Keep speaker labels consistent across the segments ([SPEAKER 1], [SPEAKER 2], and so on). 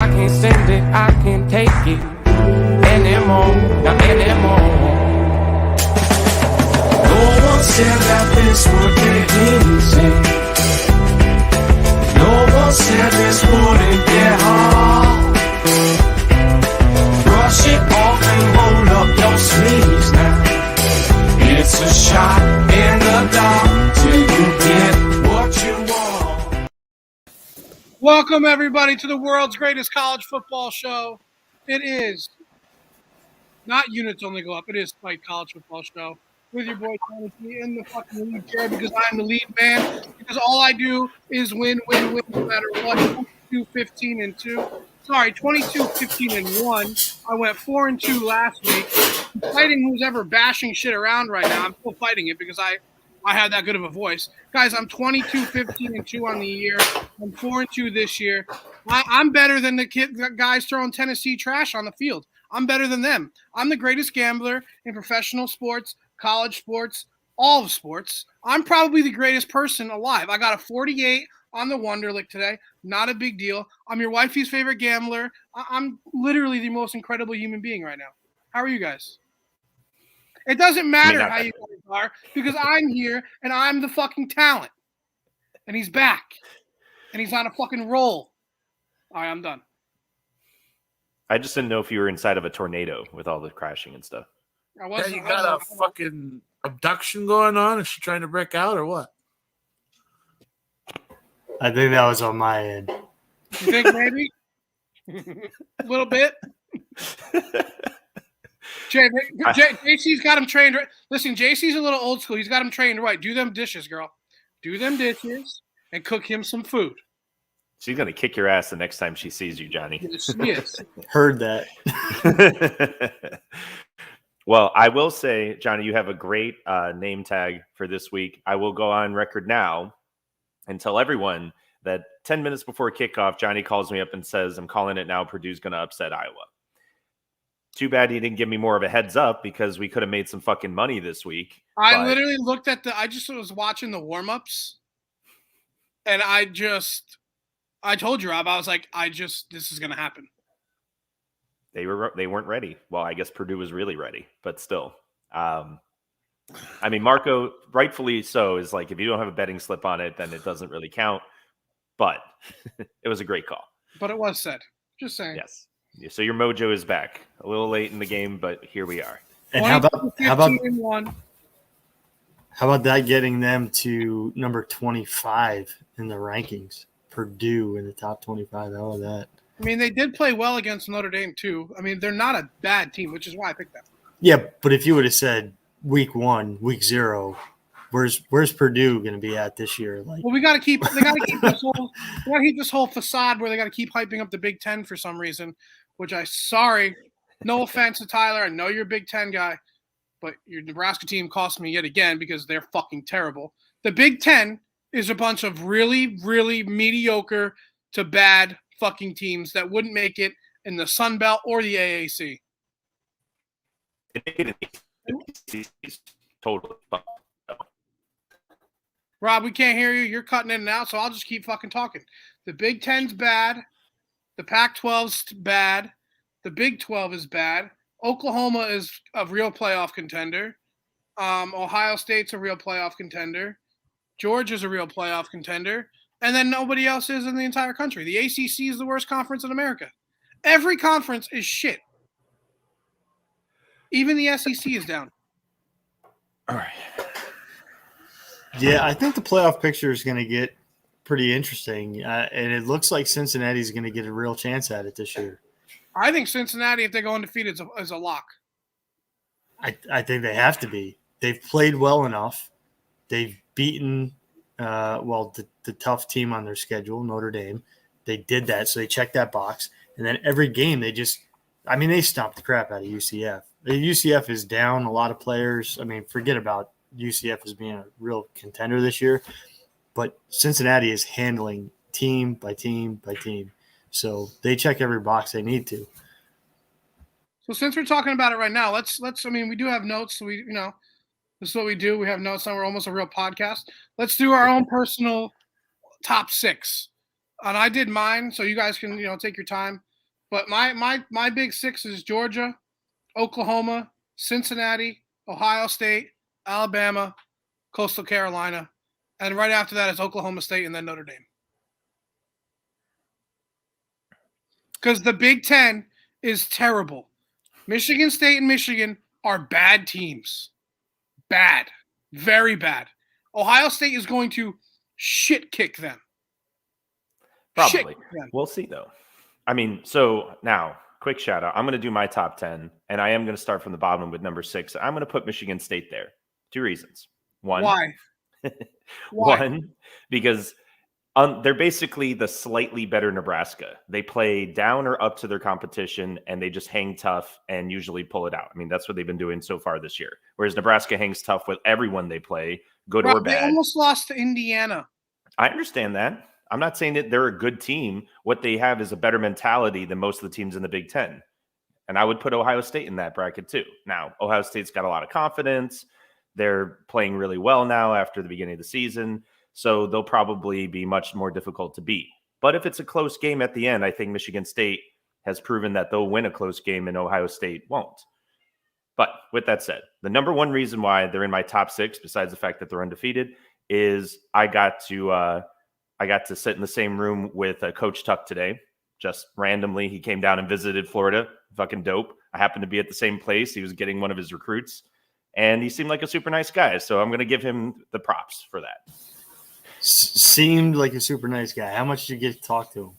[SPEAKER 1] can't stand it, I can't take it anymore, not anymore. No one said that this would get easy. No one said this wouldn't get hard. Brush it off and roll up your sleeves now. It's a shot in the dark till you get what you want.
[SPEAKER 2] Welcome, everybody, to the world's greatest college football show. It is not Units Only Go Up. It is Fight College Football Show with your boy Tony T in the fucking lead chair because I'm the lead man. Because all I do is win, no matter what. 22-15-2. Sorry, 22-15-1. I went 4-2 last week. I'm fighting who's ever bashing shit around right now. I'm still fighting it because I had that good of a voice. Guys, I'm 22-15-2 on the year. I'm 4-2 this year. I'm better than the guys throwing Tennessee trash on the field. I'm better than them. I'm the greatest gambler in professional sports, college sports, all of sports. I'm probably the greatest person alive. I got a 48 on the Wunder today. Not a big deal. I'm your wifey's favorite gambler. I'm literally the most incredible human being right now. How are you guys? It doesn't matter how you guys are because I'm here and I'm the fucking talent. And he's back. And he's on a fucking roll. All right, I'm done.
[SPEAKER 3] I just didn't know if you were inside of a tornado with all the crashing and stuff.
[SPEAKER 4] You got a fucking abduction going on? Is she trying to break out or what?
[SPEAKER 5] I think that was on my end.
[SPEAKER 2] You think maybe? A little bit? JC's got him trained right. Listen, JC's a little old school. He's got him trained right. Do them dishes, girl. Do them dishes and cook him some food.
[SPEAKER 3] She's going to kick your ass the next time she sees you, Johnny.
[SPEAKER 2] Yes.
[SPEAKER 5] Heard that.
[SPEAKER 3] Well, I will say, Johnny, you have a great name tag for this week. I will go on record now and tell everyone that 10 minutes before kickoff, Johnny calls me up and says, I'm calling it now. Purdue's going to upset Iowa. Too bad he didn't give me more of a heads up because we could have made some fucking money this week.
[SPEAKER 2] I literally looked at I just was watching the warm-ups and I told you, Rob, I was like, this is going to happen.
[SPEAKER 3] They weren't ready. Well, I guess Purdue was really ready, but still. I mean, Marco, rightfully so, is like, if you don't have a betting slip on it, then it doesn't really count. But it was a great call.
[SPEAKER 2] But it was said. Just saying.
[SPEAKER 3] Yes. So your mojo is back. A little late in the game, but here we are.
[SPEAKER 5] And how about that getting them to number 25 in the rankings? Purdue in the top 25. How about that?
[SPEAKER 2] I mean, they did play well against Notre Dame, too. I mean, they're not a bad team, which is why I picked them.
[SPEAKER 5] Yeah, but if you would have said week 1, week 0, where's Purdue going to be at this year?
[SPEAKER 2] Well, they got to keep this whole facade where they got to keep hyping up the Big Ten for some reason, which no offense to Tyler. I know you're a Big Ten guy, but your Nebraska team cost me yet again because they're fucking terrible. The Big Ten is a bunch of really, really mediocre to bad fucking teams that wouldn't make it in the Sun Belt or the AAC.
[SPEAKER 3] Totally.
[SPEAKER 2] Rob, we can't hear you. You're cutting in and out, so I'll just keep fucking talking. The Big Ten's bad. The Pac-12's bad. The Big 12 is bad. Oklahoma is a real playoff contender. Ohio State's a real playoff contender. Georgia's a real playoff contender. And then nobody else is in the entire country. The ACC is the worst conference in America. Every conference is shit. Even the SEC is down.
[SPEAKER 3] All right.
[SPEAKER 5] Yeah, I think the playoff picture is going to get pretty interesting. And it looks like Cincinnati's going to get a real chance at it this year.
[SPEAKER 2] I think Cincinnati, if they go undefeated, is a lock.
[SPEAKER 5] I think they have to be. They've played well enough. They've beaten the tough team on their schedule, Notre Dame. They did that, so they checked that box. And then every game they stomped the crap out of UCF. UCF is down a lot of players. I mean, forget about UCF as being a real contender this year. But Cincinnati is handling team by team by team. So they check every box they need to.
[SPEAKER 2] So since we're talking about it right now, let's we do have notes. So this is what we do. We have notes on. We're almost a real podcast. Let's do our own personal top 6. And I did mine, so you guys can, take your time. But my big six is Georgia, Oklahoma, Cincinnati, Ohio State, Alabama, Coastal Carolina, and right after that is Oklahoma State and then Notre Dame. Because the Big Ten is terrible. Michigan State and Michigan are bad teams. Bad. Very bad. Ohio State is going to shit kick them.
[SPEAKER 3] Probably. We'll see, though. I mean, so now, quick shout out. I'm going to do my top 10, and I am going to start from the bottom with number 6. I'm going to put Michigan State there. 2 reasons. One.
[SPEAKER 2] Why?
[SPEAKER 3] One, because they're basically the slightly better Nebraska. They play down or up to their competition, and they just hang tough and usually pull it out. I mean, that's what they've been doing so far this year. Whereas Nebraska hangs tough with everyone they play, good or bad.
[SPEAKER 2] They almost lost to Indiana.
[SPEAKER 3] I understand that. I'm not saying that they're a good team. What they have is a better mentality than most of the teams in the Big Ten. And I would put Ohio State in that bracket too. Now, Ohio State's got a lot of confidence. They're playing really well now after the beginning of the season. So they'll probably be much more difficult to beat. But if it's a close game at the end, I think Michigan State has proven that they'll win a close game and Ohio State won't. But with that said, the number one reason why they're in my top 6, besides the fact that they're undefeated, is I got to sit in the same room with Coach Tuck today. Just randomly, he came down and visited Florida. Fucking dope. I happened to be at the same place. He was getting one of his recruits, and he seemed like a super nice guy. So I'm going to give him the props for that.
[SPEAKER 5] Seemed like a super nice guy. How much did you get to talk to him?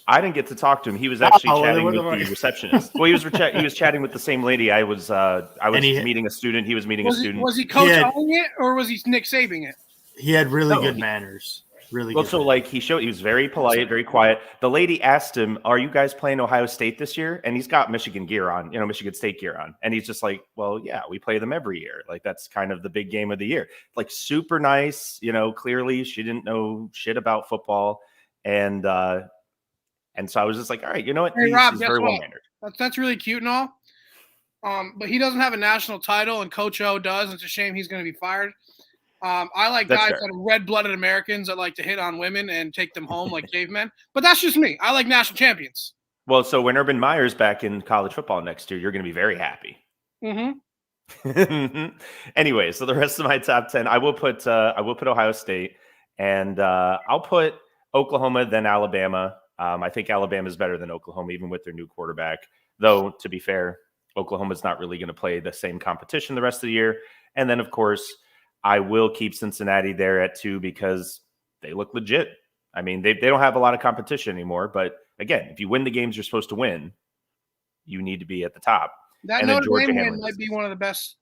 [SPEAKER 3] I didn't get to talk to him. He was actually chatting with the receptionist. Well, he was chatting with the same lady. I was meeting a student. He was meeting a student.
[SPEAKER 2] Was he coaching it or was he Nick Sabing it?
[SPEAKER 5] He had really good manners. Really
[SPEAKER 3] well,
[SPEAKER 5] good.
[SPEAKER 3] So like he was very polite, very quiet. The lady asked him, "Are you guys playing Ohio State this year?" And he's got Michigan gear on, Michigan State gear on. And he's just like, "Well, yeah, we play them every year. Like that's kind of the big game of the year." Like super nice, clearly she didn't know shit about football. And so I was just like, all right, you know what?
[SPEAKER 2] Hey, Rob,
[SPEAKER 3] he's very well mannered.
[SPEAKER 2] That's really cute and all. But he doesn't have a national title and Coach O does. It's a shame he's going to be fired. I like guys that are red-blooded Americans that like to hit on women and take them home like cavemen. But that's just me. I like national champions.
[SPEAKER 3] Well, so when Urban Meyer's back in college football next year, you're going to be very happy.
[SPEAKER 2] Mm-hmm.
[SPEAKER 3] Anyway, so the rest of my top 10, I will put Ohio State, and I'll put Oklahoma, then Alabama. I think Alabama is better than Oklahoma, even with their new quarterback. Though, to be fair, Oklahoma's not really going to play the same competition the rest of the year. And then, of course, I will keep Cincinnati there at 2 because they look legit. I mean, they don't have a lot of competition anymore. But again, if you win the games you're supposed to win, you need to be at the top.
[SPEAKER 2] That Notre Dame win might be one of the best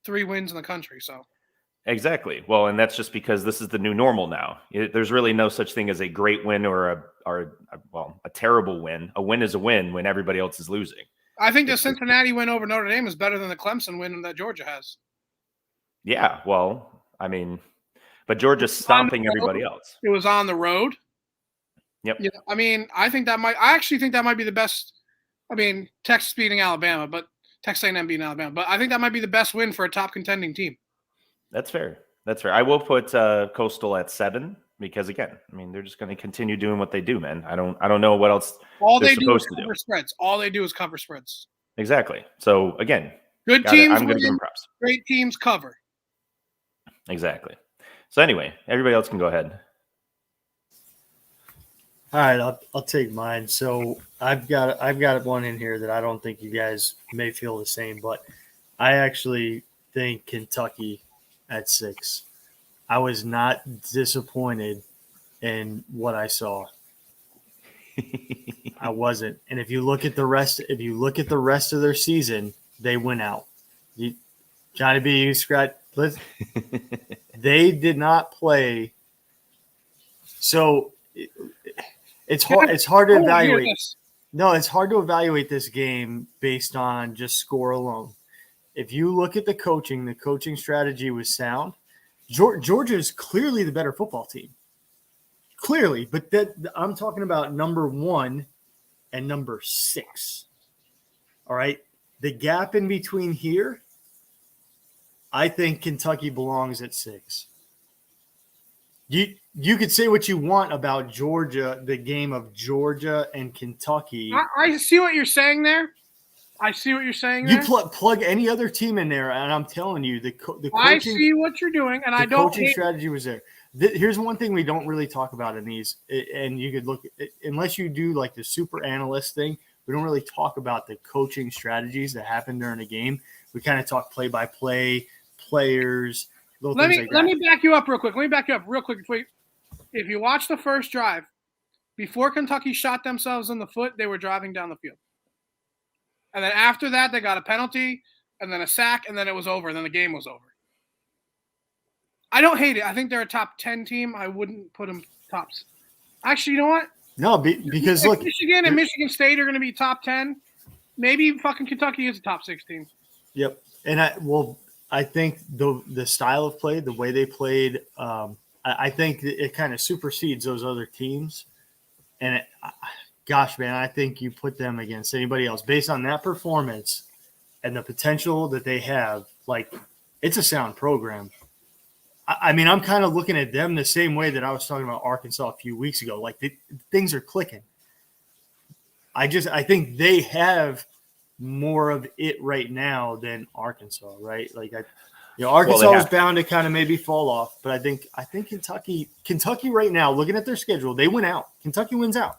[SPEAKER 2] 3 wins in the country. So
[SPEAKER 3] exactly. Well, and that's just because this is the new normal now. There's really no such thing as a great win or a terrible win. A win is a win when everybody else is losing.
[SPEAKER 2] I think the Cincinnati win over Notre Dame is better than the Clemson win that Georgia has.
[SPEAKER 3] Yeah, well, I mean, but Georgia's stomping everybody else.
[SPEAKER 2] It was on the road.
[SPEAKER 3] Yep.
[SPEAKER 2] Yeah, I mean, I actually think that might be the best. I mean, Texas beating Alabama, but Texas A&M beating Alabama. But I think that might be the best win for a top contending team.
[SPEAKER 3] That's fair. I will put Coastal at 7 because, again, I mean, they're just going to continue doing what they do, man. I don't know what else they're supposed to do.
[SPEAKER 2] Spreads. All they do is cover spreads.
[SPEAKER 3] Exactly. So, again,
[SPEAKER 2] good teams
[SPEAKER 3] I'm going to give them props.
[SPEAKER 2] Great teams cover.
[SPEAKER 3] Exactly. So anyway, everybody else can go ahead.
[SPEAKER 5] All right, I'll take mine. So I've got one in here that I don't think you guys may feel the same, but I actually think Kentucky at 6. I was not disappointed in what I saw. I wasn't. And if you look at the rest of their season, they went out. Johnny B, you scratch. They did not play. So it's hard to evaluate. No, it's hard to evaluate this game based on just score alone. If you look at the coaching strategy was sound. Georgia is clearly the better football team. Clearly, but I'm talking about number 1 and number 6. All right. The gap in between here, I think Kentucky belongs at 6. You could say what you want about Georgia, the game of Georgia and Kentucky.
[SPEAKER 2] I see what you're saying there.
[SPEAKER 5] You plug any other team in there, and I'm telling you, the coaching.
[SPEAKER 2] I see what you're doing, and I don't.
[SPEAKER 5] Coaching strategy was there. Here's one thing we don't really talk about in these, and you could look unless you do like the super analyst thing. We don't really talk about the coaching strategies that happen during a game. We kind of talk play by play, players.
[SPEAKER 2] Let me back you up real quick. If you watch the first drive, before Kentucky shot themselves in the foot, they were driving down the field. And then after that, they got a penalty and then a sack, and then it was over, and then the game was over. I don't hate it. I think they're a top 10 team. I wouldn't put them tops. Actually, you know what?
[SPEAKER 5] No, because look,
[SPEAKER 2] Michigan and Michigan State are going to be top 10. Maybe fucking Kentucky is a top 6 team.
[SPEAKER 5] Yep. And I think the style of play, the way they played, I think it kind of supersedes those other teams. And gosh, man, I think you put them against anybody else based on that performance and the potential that they have. Like, it's a sound program. I mean, I'm kind of looking at them the same way that I was talking about Arkansas a few weeks ago. Like, things are clicking. I think they have more of it right now than Arkansas, right? Like, Arkansas was bound to kind of maybe fall off, but I think Kentucky right now, looking at their schedule, they win out. Kentucky wins out.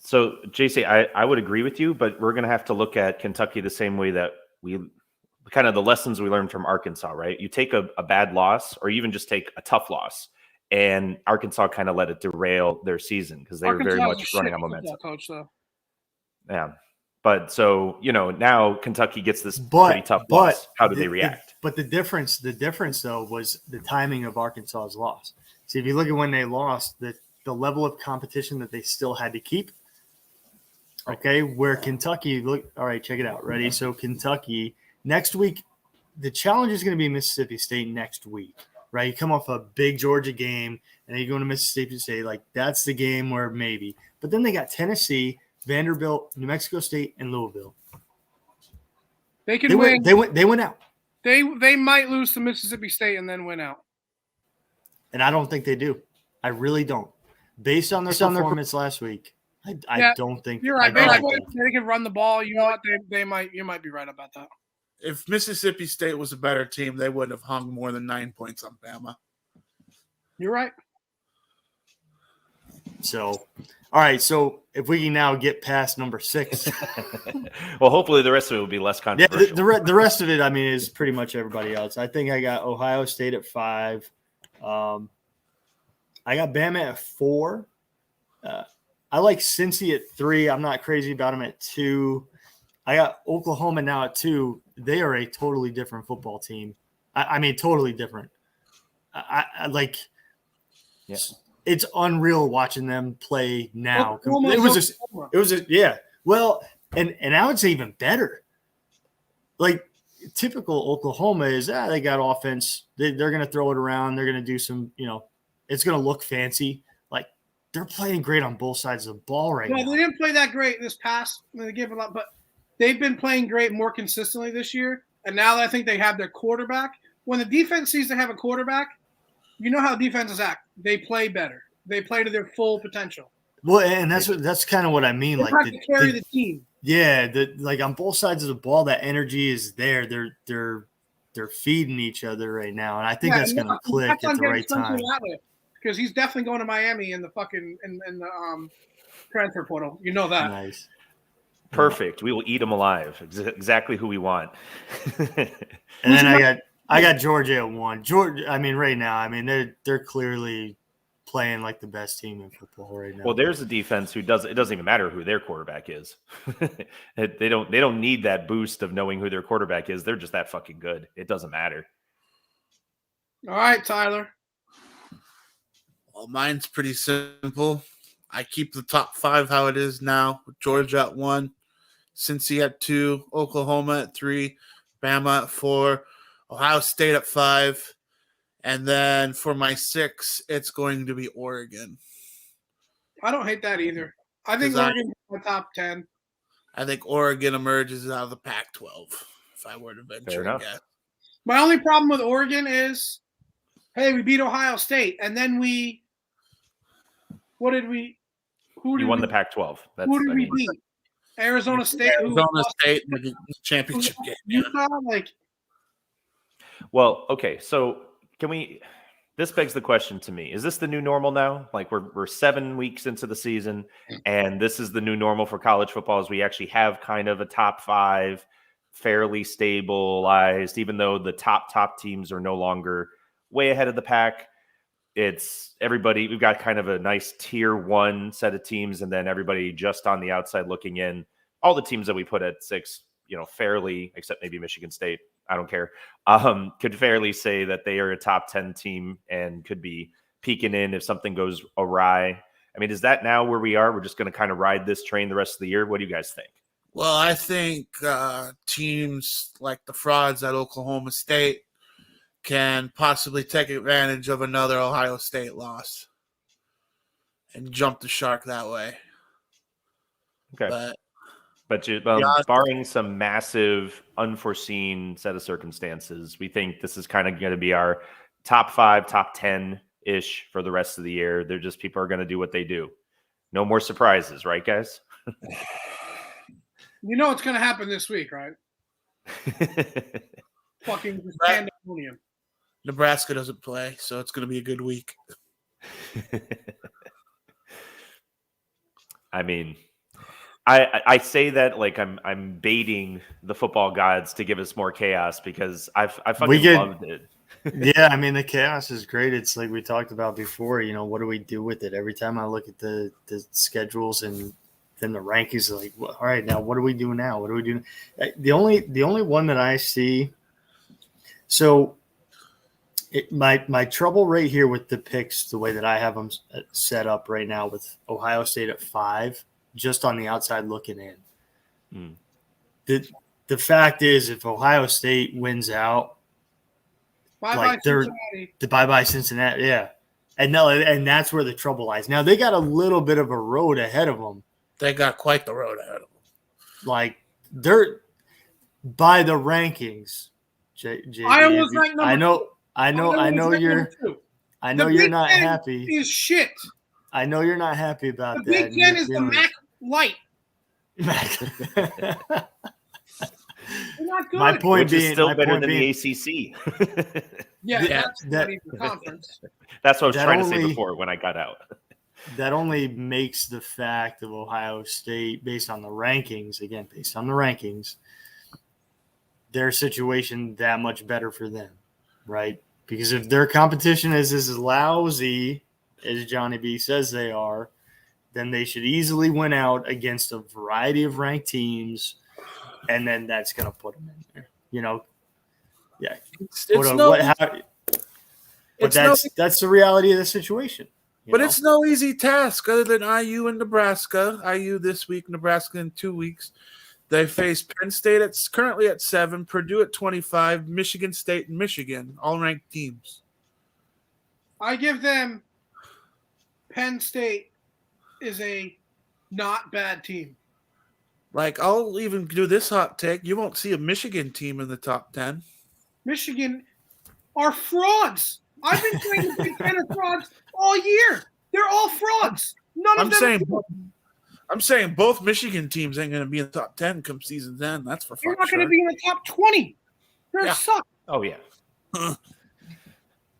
[SPEAKER 3] So, JC, I would agree with you, but we're going to have to look at Kentucky the same way that we kind of the lessons we learned from Arkansas, right? You take a bad loss or even just take a tough loss, and Arkansas kind of let it derail their season because they were very much running on momentum.
[SPEAKER 2] Coach, though.
[SPEAKER 3] Yeah. But so, now Kentucky gets this pretty tough loss. How do they react?
[SPEAKER 5] But the difference though was the timing of Arkansas's loss. See, if you look at when they lost, the level of competition that they still had to keep. Okay, where Kentucky, look, all right, check it out. Ready? So Kentucky next week, the challenge is going to be Mississippi State next week, right? You come off a big Georgia game, and then you go to Mississippi State. Like, that's the game where maybe. But then they got Tennessee, Vanderbilt, New Mexico State, and Louisville.
[SPEAKER 2] They can win.
[SPEAKER 5] They went out.
[SPEAKER 2] They might lose to Mississippi State and then win out.
[SPEAKER 5] And I don't think they do. I really don't. Based on their performance last week, I don't think
[SPEAKER 2] you're right. They can run the ball. You know what? You might be right about that.
[SPEAKER 4] If Mississippi State was a better team, they wouldn't have hung more than 9 points on Bama.
[SPEAKER 2] You're right.
[SPEAKER 5] So, all right. So if we can now get past number 6.
[SPEAKER 3] Well, hopefully the rest of it will be less controversial.
[SPEAKER 5] Yeah, the rest of it, I mean, is pretty much everybody else. I think I got Ohio State at 5. I got Bama at 4. I like Cincy at 3. I'm not crazy about them at 2. I got Oklahoma now at 2. They are a totally different football team. I mean, totally different. I like.
[SPEAKER 3] Yeah.
[SPEAKER 5] It's unreal watching them play now.
[SPEAKER 2] Oklahoma.
[SPEAKER 5] It was yeah. Well, and I would say even better. Like, typical Oklahoma is they got offense. They're going to throw it around. They're going to do some. It's going to look fancy. Like, they're playing great on both sides of the ball right now.
[SPEAKER 2] They didn't play that great this past. They gave a lot, but they've been playing great more consistently this year. And now that I think they have their quarterback, when the defense sees they have a quarterback, you know how defenses act. They play better. They play to their full potential.
[SPEAKER 5] Well, and that's kind of what I mean.
[SPEAKER 2] They
[SPEAKER 5] like
[SPEAKER 2] have to carry the team.
[SPEAKER 5] Yeah, like on both sides of the ball, that energy is there. They're feeding each other right now, and I think that's going to click at the right time.
[SPEAKER 2] Because he's definitely going to Miami in the fucking in the transfer portal. You know that.
[SPEAKER 5] Nice.
[SPEAKER 3] Perfect. We will eat them alive. Exactly who we want.
[SPEAKER 5] And then I got Georgia at 1. Georgia. I mean, right now, I mean they're clearly playing like the best team in football right now.
[SPEAKER 3] Well, there's a defense it doesn't even matter who their quarterback is. They don't need that boost of knowing who their quarterback is. They're just that fucking good. It doesn't matter.
[SPEAKER 2] All right, Tyler.
[SPEAKER 4] Well, mine's pretty simple. I keep the top 5 how it is now. Georgia at 1, Cincy at 2, Oklahoma at 3, Bama at 4, Ohio State at 5, and then for my 6, it's going to be Oregon.
[SPEAKER 2] I don't hate that either. I think Oregon's in the top 10.
[SPEAKER 4] I think Oregon emerges out of the Pac-12, if I were to venture a guess.
[SPEAKER 2] My only problem with Oregon is Hey, we beat Ohio State, and then who did
[SPEAKER 3] You won
[SPEAKER 2] we,
[SPEAKER 3] the Pac-12.
[SPEAKER 2] who did we beat? Arizona State,
[SPEAKER 4] Arizona State in the championship game. Yeah.
[SPEAKER 2] Utah, like
[SPEAKER 3] Well, okay. So can we? This begs the question to me: is this the new normal now? Like we're 7 weeks into the season, and this is the new normal for college football. As we actually have kind of a top 5, fairly stabilized, even though the top teams are no longer way ahead of the pack. It's everybody. We've got kind of a nice tier 1 set of teams, and then everybody just on the outside looking in. All the teams that we put at 6, fairly, except maybe Michigan State. I don't care. Could fairly say that they are a top 10 team and could be peeking in if something goes awry. I mean, is that now where we are? We're just going to kind of ride this train the rest of the year. What do you guys think?
[SPEAKER 4] Well, I think teams like the frauds at Oklahoma State can possibly take advantage of another Ohio State loss and jump the shark that way.
[SPEAKER 3] Okay. But barring some massive unforeseen set of circumstances, we think this is kind of going to be our top 5, top 10-ish for the rest of the year. They're just people are going to do what they do. No more surprises, right, guys?
[SPEAKER 2] You know what's going to happen this week, right? Fucking pandemonium.
[SPEAKER 4] Nebraska doesn't play, so it's going to be a good week.
[SPEAKER 3] I mean, I say that like I'm baiting the football gods to give us more chaos because I fucking loved it.
[SPEAKER 5] Yeah, I mean the chaos is great. It's like we talked about before. What do we do with it? Every time I look at the schedules and then the rankings, like, well, all right, now what do we do now? What do we do? The only one that I see. So my trouble right here with the picks, the way that I have them set up right now with Ohio State at 5. Just on the outside looking in. The fact is, if Ohio State wins out,
[SPEAKER 2] bye
[SPEAKER 5] Cincinnati, yeah, and that's where the trouble lies. Now they got a little bit of a road ahead of them.
[SPEAKER 4] They got quite the road ahead of them.
[SPEAKER 5] Like they're by the rankings.
[SPEAKER 2] Iowa's ranked number
[SPEAKER 5] I know you're not happy.
[SPEAKER 2] Is shit.
[SPEAKER 5] I know you're not happy about
[SPEAKER 2] the
[SPEAKER 5] that.
[SPEAKER 2] Big Ten is the MAC light. They're not good.
[SPEAKER 5] My point
[SPEAKER 3] Which
[SPEAKER 5] being,
[SPEAKER 3] is still better than the ACC.
[SPEAKER 2] That's the conference.
[SPEAKER 3] That's what I was trying to say before when I got out.
[SPEAKER 5] That only makes the fact of Ohio State, based on the rankings, their situation that much better for them, right? Because if their competition is as lousy as Johnny B says they are, then they should easily win out against a variety of ranked teams, and then that's going to put them in there. Yeah. That's the reality of the situation.
[SPEAKER 4] But it's no easy task other than IU and Nebraska. IU this week, Nebraska in 2 weeks. They face Penn State currently at 7, Purdue at 25, Michigan State and Michigan, all ranked teams.
[SPEAKER 2] I give them Penn State is a not bad team.
[SPEAKER 4] Like, I'll even do this hot take. You won't see a Michigan team in the top 10.
[SPEAKER 2] Michigan are frauds. I've been saying the Big Ten are frauds all year. They're all frauds.
[SPEAKER 4] I'm saying both Michigan teams ain't going to be in the top 10 come season's end. That's for
[SPEAKER 2] They're
[SPEAKER 4] fuck's
[SPEAKER 2] not going to
[SPEAKER 4] sure.
[SPEAKER 2] be in the top 20. They're suck.
[SPEAKER 3] Oh yeah.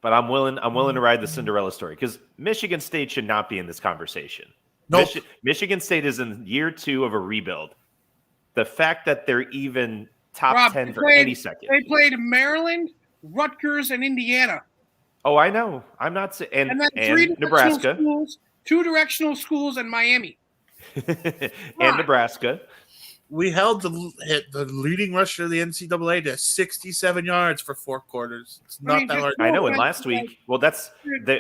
[SPEAKER 3] But I'm willing to ride the Cinderella story because Michigan State should not be in this conversation.
[SPEAKER 4] Nope.
[SPEAKER 3] Michigan State is in year 2 of a rebuild. The fact that they're even top 10 for any second.
[SPEAKER 2] They played Maryland, Rutgers, and Indiana.
[SPEAKER 3] Oh, I know. I'm not saying and Nebraska.
[SPEAKER 2] Two directional schools and Miami.
[SPEAKER 3] And Nebraska.
[SPEAKER 4] We held the leading rusher of the NCAA to 67 yards for 4 quarters. It's not that hard.
[SPEAKER 3] I know. And last week,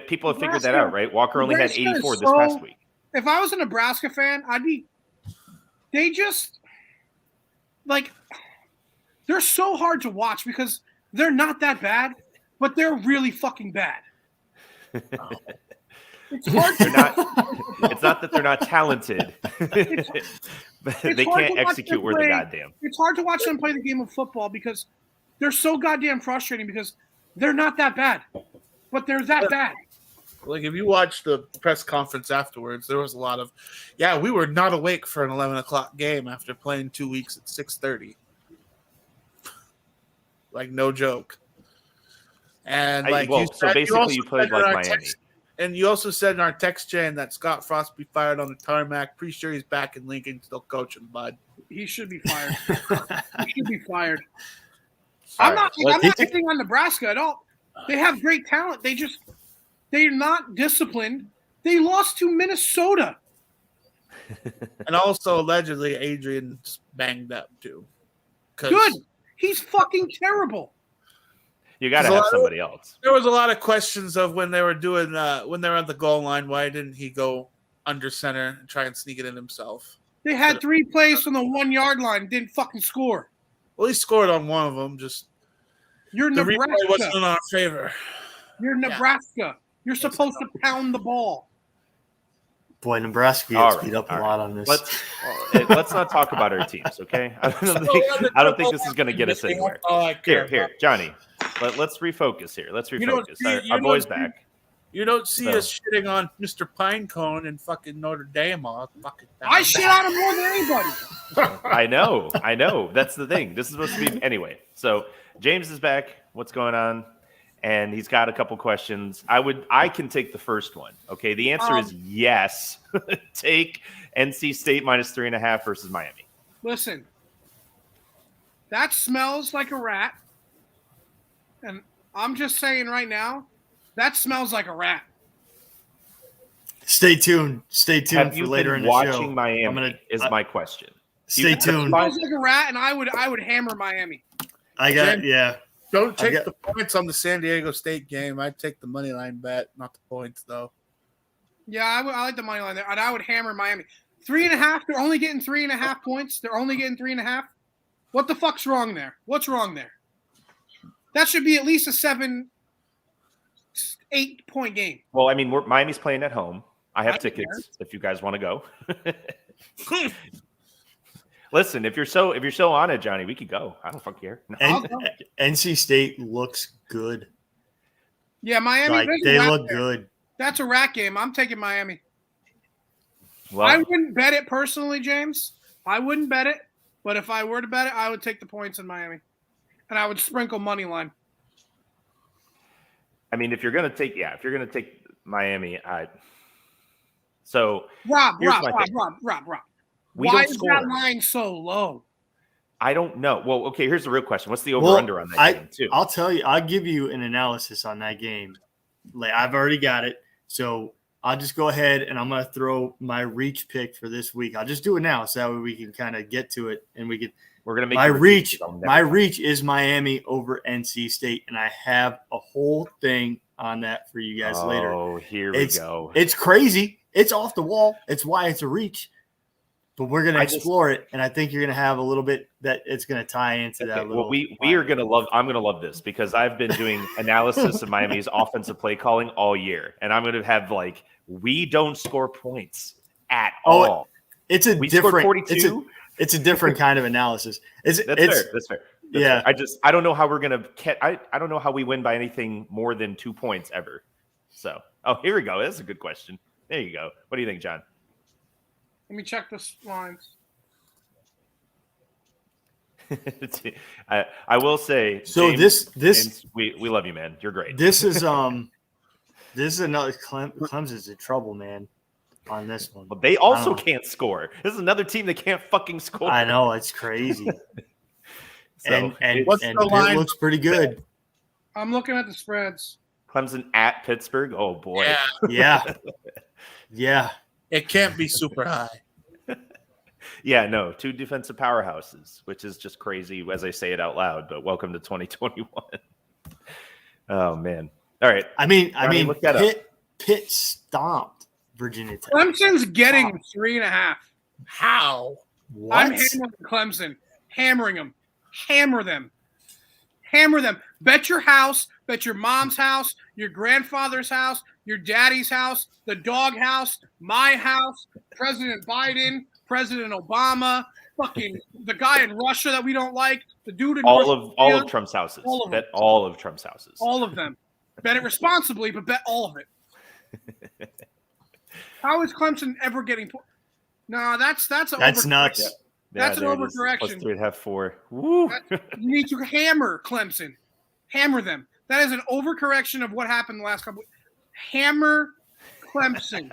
[SPEAKER 3] people have figured that out, right? Walker only had 84 this past week.
[SPEAKER 2] If I was a Nebraska fan, they just they're so hard to watch because they're not that bad, but they're really fucking bad. It's hard.
[SPEAKER 3] It's not that they're not talented. They can't execute worth a goddamn.
[SPEAKER 2] It's hard to watch them play the game of football because they're so goddamn frustrating because they're not that bad. but they're that bad.
[SPEAKER 4] Like, if you watch the press conference afterwards, there was a lot of, we were not awake for an 11 o'clock game after playing 2 weeks at 6:30. Like, no joke. And
[SPEAKER 3] so basically you played like Miami.
[SPEAKER 4] And you also said in our text chain that Scott Frost be fired on the tarmac. Pretty sure he's back in Lincoln, still coaching, bud.
[SPEAKER 2] He should be fired. He should be fired.
[SPEAKER 3] All
[SPEAKER 2] I'm
[SPEAKER 3] right,
[SPEAKER 2] not hitting on Nebraska at all. They have great talent. They're not disciplined. They lost to Minnesota.
[SPEAKER 4] And also, allegedly, Adrian's banged up, too.
[SPEAKER 2] Good. He's fucking terrible.
[SPEAKER 3] You got to have somebody else.
[SPEAKER 4] There was a lot of questions of when they were doing when they were at the goal line. Why didn't he go under center and try and sneak it in himself?
[SPEAKER 2] They had 3 plays from the 1 yard line, didn't fucking score.
[SPEAKER 4] Well, he scored on one of them. Just
[SPEAKER 2] You're
[SPEAKER 4] the
[SPEAKER 2] Nebraska.
[SPEAKER 4] replay wasn't in our favor.
[SPEAKER 2] You're Nebraska. You're supposed to pound the ball.
[SPEAKER 5] Boy, Nebraska gets beat up a lot on this.
[SPEAKER 3] Let's not talk about our teams, okay? I don't think this is going to get us anywhere. Here, Johnny. Let's refocus here. Let's refocus. Our boy's back.
[SPEAKER 4] You don't see us shitting on Mr. Pinecone and fucking Notre Dame.
[SPEAKER 2] I shit on him more than anybody.
[SPEAKER 3] I know. That's the thing. This is supposed to be anyway. So James is back. What's going on? And he's got a couple questions. I can take the first one. Okay. The answer is yes. Take NC State -3.5 versus Miami.
[SPEAKER 2] Listen, that smells like a rat. And I'm just saying right now, that smells like a rat.
[SPEAKER 5] Stay tuned. Stay tuned
[SPEAKER 3] Have
[SPEAKER 5] for
[SPEAKER 3] you
[SPEAKER 5] later
[SPEAKER 3] been
[SPEAKER 5] in the show.
[SPEAKER 3] watching Miami is my question.
[SPEAKER 5] Stay tuned.
[SPEAKER 2] It smells like a rat, and I would hammer Miami.
[SPEAKER 4] Don't take the points on the San Diego State game. I'd take the money line bet, not the points, though.
[SPEAKER 2] Yeah, I like the money line there, and I would hammer Miami. 3.5. They're only getting 3.5 points. They're only getting 3.5. What the fuck's wrong there? What's wrong there? That should be at least a 7-8 point game.
[SPEAKER 3] Well, I mean, Miami's playing at home. I have tickets if you guys want to go. Listen, if you're so on it, Johnny, we could go. I don't fucking care. No.
[SPEAKER 5] NC State looks good.
[SPEAKER 2] Yeah, Miami.
[SPEAKER 5] They look good.
[SPEAKER 2] That's a rat game. I'm taking Miami.
[SPEAKER 3] Well,
[SPEAKER 2] I wouldn't bet it personally, James. I wouldn't bet it. But if I were to bet it, I would take the points in Miami. And I would sprinkle money line.
[SPEAKER 3] I mean, if you're gonna take Miami,
[SPEAKER 2] Rob.
[SPEAKER 3] We
[SPEAKER 2] Why
[SPEAKER 3] don't
[SPEAKER 2] is
[SPEAKER 3] score.
[SPEAKER 2] that line so low?
[SPEAKER 3] I don't know. Well, okay, here's the real question. What's the over-under on that game, too?
[SPEAKER 5] I'll tell you. I'll give you an analysis on that game. Like, I've already got it. So I'll just go ahead and I'm going to throw my reach pick for this week. I'll just do it now so that way we can kind of get to it and we can.
[SPEAKER 3] We're going to make
[SPEAKER 5] my reach. My reach is Miami over NC State, and I have a whole thing on that for you guys later.
[SPEAKER 3] Oh, here we go.
[SPEAKER 5] It's crazy. It's off the wall. It's why it's a reach. But we're going to explore it, and I think you're going to have a little bit that it's going to tie into that.
[SPEAKER 3] Well, we are going to love. I'm going to love this because I've been doing analysis of Miami's offensive play calling all year, and I'm going to have we don't score points at all.
[SPEAKER 5] It's a different 42. It's a different kind of analysis. That's
[SPEAKER 3] fair. Yeah, fair. I don't know how we're going to. I don't know how we win by anything more than 2 points ever. So, here we go. That's a good question. There you go. What do you think, John?
[SPEAKER 2] Let me check the lines.
[SPEAKER 3] I will say.
[SPEAKER 5] So
[SPEAKER 3] James, we love you, man. You're great.
[SPEAKER 5] This is another Clemson's in trouble, man. On this one,
[SPEAKER 3] but they also can't score. This is another team that can't fucking score.
[SPEAKER 5] I know, it's crazy. and
[SPEAKER 4] the line?
[SPEAKER 5] It looks pretty good.
[SPEAKER 2] I'm looking at the spreads.
[SPEAKER 3] Clemson at Pittsburgh. Oh boy.
[SPEAKER 5] Yeah.
[SPEAKER 4] It can't be super high.
[SPEAKER 3] Yeah, no, 2 defensive powerhouses, which is just crazy as I say it out loud, but welcome to 2021. Oh man. All right.
[SPEAKER 5] I mean,
[SPEAKER 3] look that up.
[SPEAKER 5] Pitt stomped Virginia Tech.
[SPEAKER 2] Clemson's getting 3.5.
[SPEAKER 4] How?
[SPEAKER 5] What?
[SPEAKER 2] I'm hammering Clemson. Hammering them. Hammer them. Hammer them. Bet your house. Bet your mom's house. Your grandfather's house. Your daddy's house. The dog house. My house. President Biden. President Obama. Fucking the guy in Russia that we don't like. The dude in
[SPEAKER 3] all of Trump's houses.
[SPEAKER 2] All of them.
[SPEAKER 3] Bet all of Trump's houses.
[SPEAKER 2] All of them. Bet it responsibly, but bet all of it. How is Clemson ever getting points? No, that's
[SPEAKER 5] That's
[SPEAKER 2] overcorrection.
[SPEAKER 5] nuts.
[SPEAKER 2] That's an
[SPEAKER 3] there it is.
[SPEAKER 2] overcorrection.
[SPEAKER 3] Plus 3.5, 4. Woo!
[SPEAKER 2] You need to hammer Clemson. Hammer them. That is an overcorrection of what happened the last couple. Hammer Clemson.